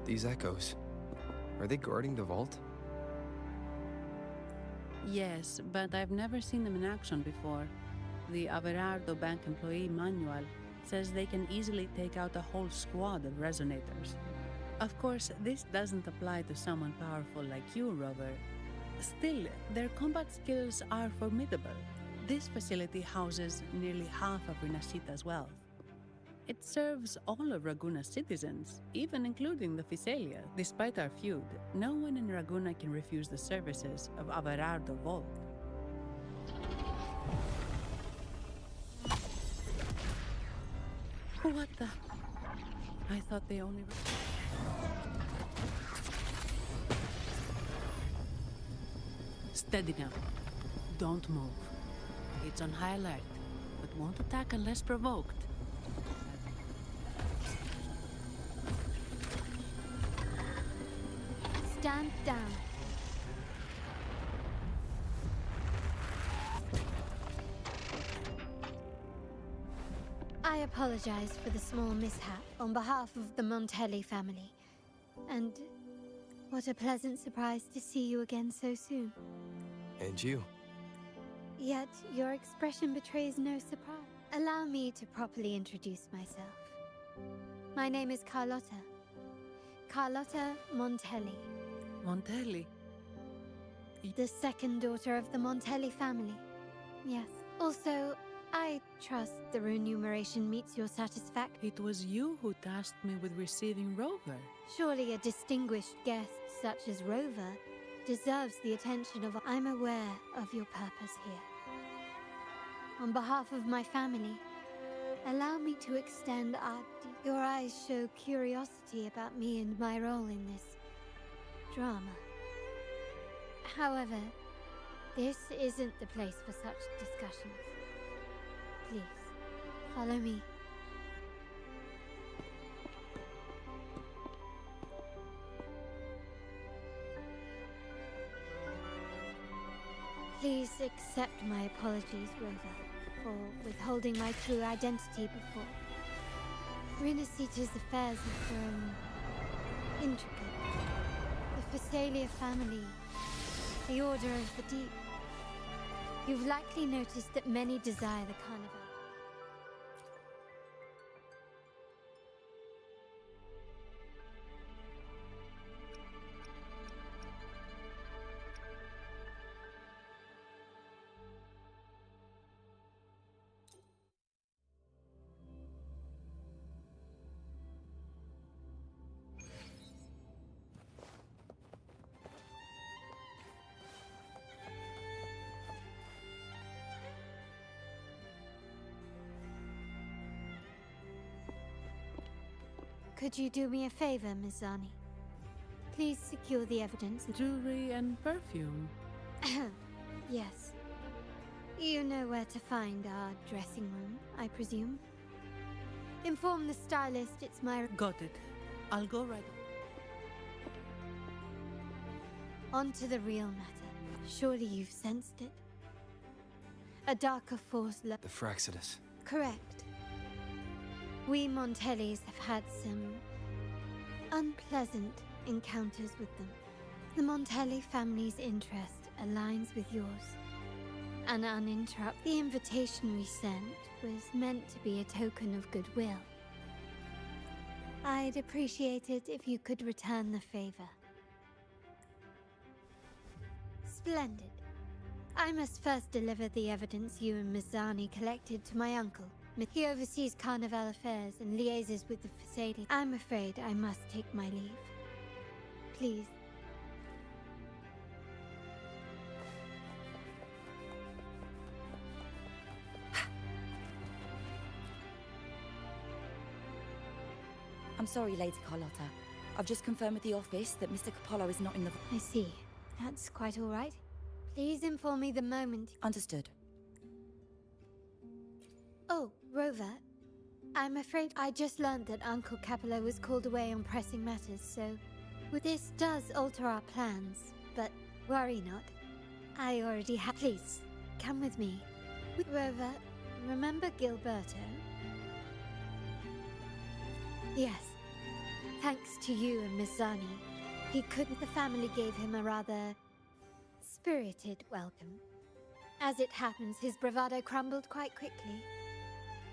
These echoes, are they guarding the vault?
Yes, but I've never seen them in action before. The Averardo Bank employee manual says they can easily take out a whole squad of resonators. Of course, this doesn't apply to someone powerful like you, Rover. Still, their combat skills are formidable. This facility houses nearly half of Rinascita's wealth. It serves all of Raguna's citizens, even including the Physalia. Despite our feud, no one in Raguna can refuse the services of Averardo Vault. What the? I thought they only... Steady now. Don't move. It's on high alert, but won't attack unless provoked.
Stand down. I apologize for the small mishap on behalf of the Montelli family. And what a pleasant surprise to see you again so soon.
And you.
Yet your expression betrays no surprise. Allow me to properly introduce myself. My name is Carlotta. Carlotta Montelli.
Montelli?
The second daughter of the Montelli family. Yes. Also, I trust the remuneration meets your satisfaction.
It was you who tasked me with receiving Rover.
Surely a distinguished guest such as Rover deserves the attention of... I'm aware of your purpose here. On behalf of my family, allow me to extend our... Your eyes show curiosity about me and my role in this drama. However, this isn't the place for such discussions. Please, follow me. Please accept my apologies, Rover, for withholding my true identity before. Rinascita's affairs have grown intricate. The Physalia family, the Order of the Deep. You've likely noticed that many desire the carnival. Could you do me a favor, Miss Zani? Please secure the evidence.
Jewelry and perfume.
Yes. You know where to find our dressing room, I presume? Inform the stylist it's my...
Got it. I'll go right...
On to the real matter. Surely you've sensed it. A darker force...
The Fraxidus.
Correct. We Montellis have had some unpleasant encounters with them. The Montelli family's interest aligns with yours. And uninterrupted, the invitation we sent was meant to be a token of goodwill. I'd appreciate it if you could return the favor. Splendid. I must first deliver the evidence you and Mizani collected to my uncle. He oversees Carnival affairs and liaises with the Facade. I'm afraid I must take my leave. Please.
I'm sorry, Lady Carlotta. I've just confirmed with the office that Mr. Capello is not in the...
I see. That's quite all right. Please inform me the moment...
Understood.
Oh, Rover. I'm afraid I just learned that Uncle Capello was called away on pressing matters, so... This does alter our plans, but worry not. I already have... Please, come with me. Rover, remember Gilberto? Yes. Thanks to you and Miss Zani, he couldn't... The family gave him a rather... spirited welcome. As it happens, his bravado crumbled quite quickly.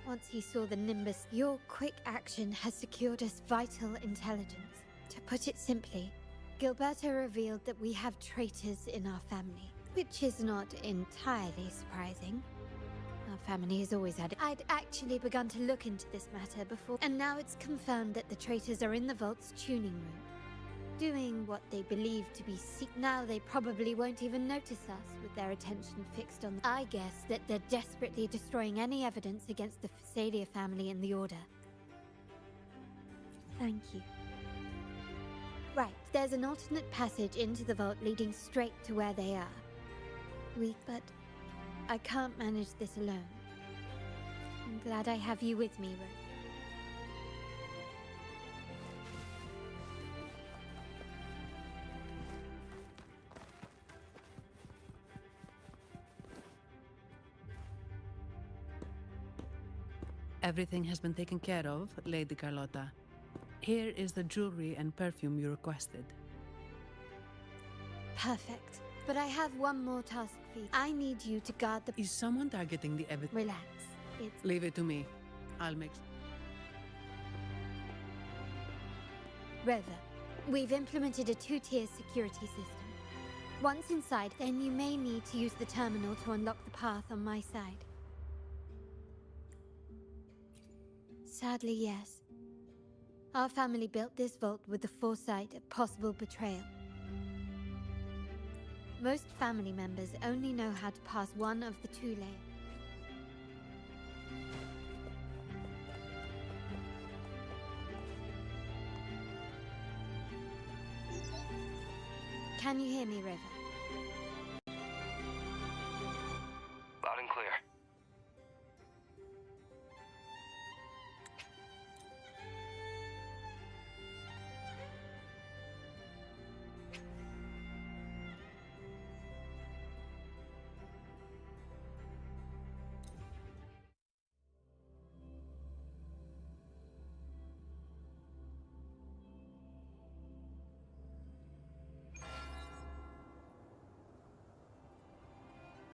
Once he saw the Nimbus, your quick action has secured us vital intelligence. To put it simply, Gilberto revealed that we have traitors in our family, which is not entirely surprising. Our family has always had it. I'd actually begun to look into this matter before, and now it's confirmed that the traitors are in the Vault's tuning room, doing what they believe to be Now they probably won't even notice us with their attention fixed on... I guess that they're desperately destroying any evidence against the Fasadia family and the Order. Thank you. Right, there's an alternate passage into the Vault leading straight to where they are. But I can't manage this alone. I'm glad I have you with me, Ro.
Everything has been taken care of, Lady Carlotta. Here is the jewelry and perfume you requested.
Perfect. But I have one more task for you. I need you to guard the...
Is someone targeting the evidence?
Relax. It's...
Leave it to me. I'll make...
Rover, we've implemented a two-tier security system. Once inside, then you may need to use the terminal to unlock the path on my side. Sadly, yes. Our family built this vault with the foresight of possible betrayal. Most family members only know how to pass one of the two layers. Can you hear me, River?
Loud and clear.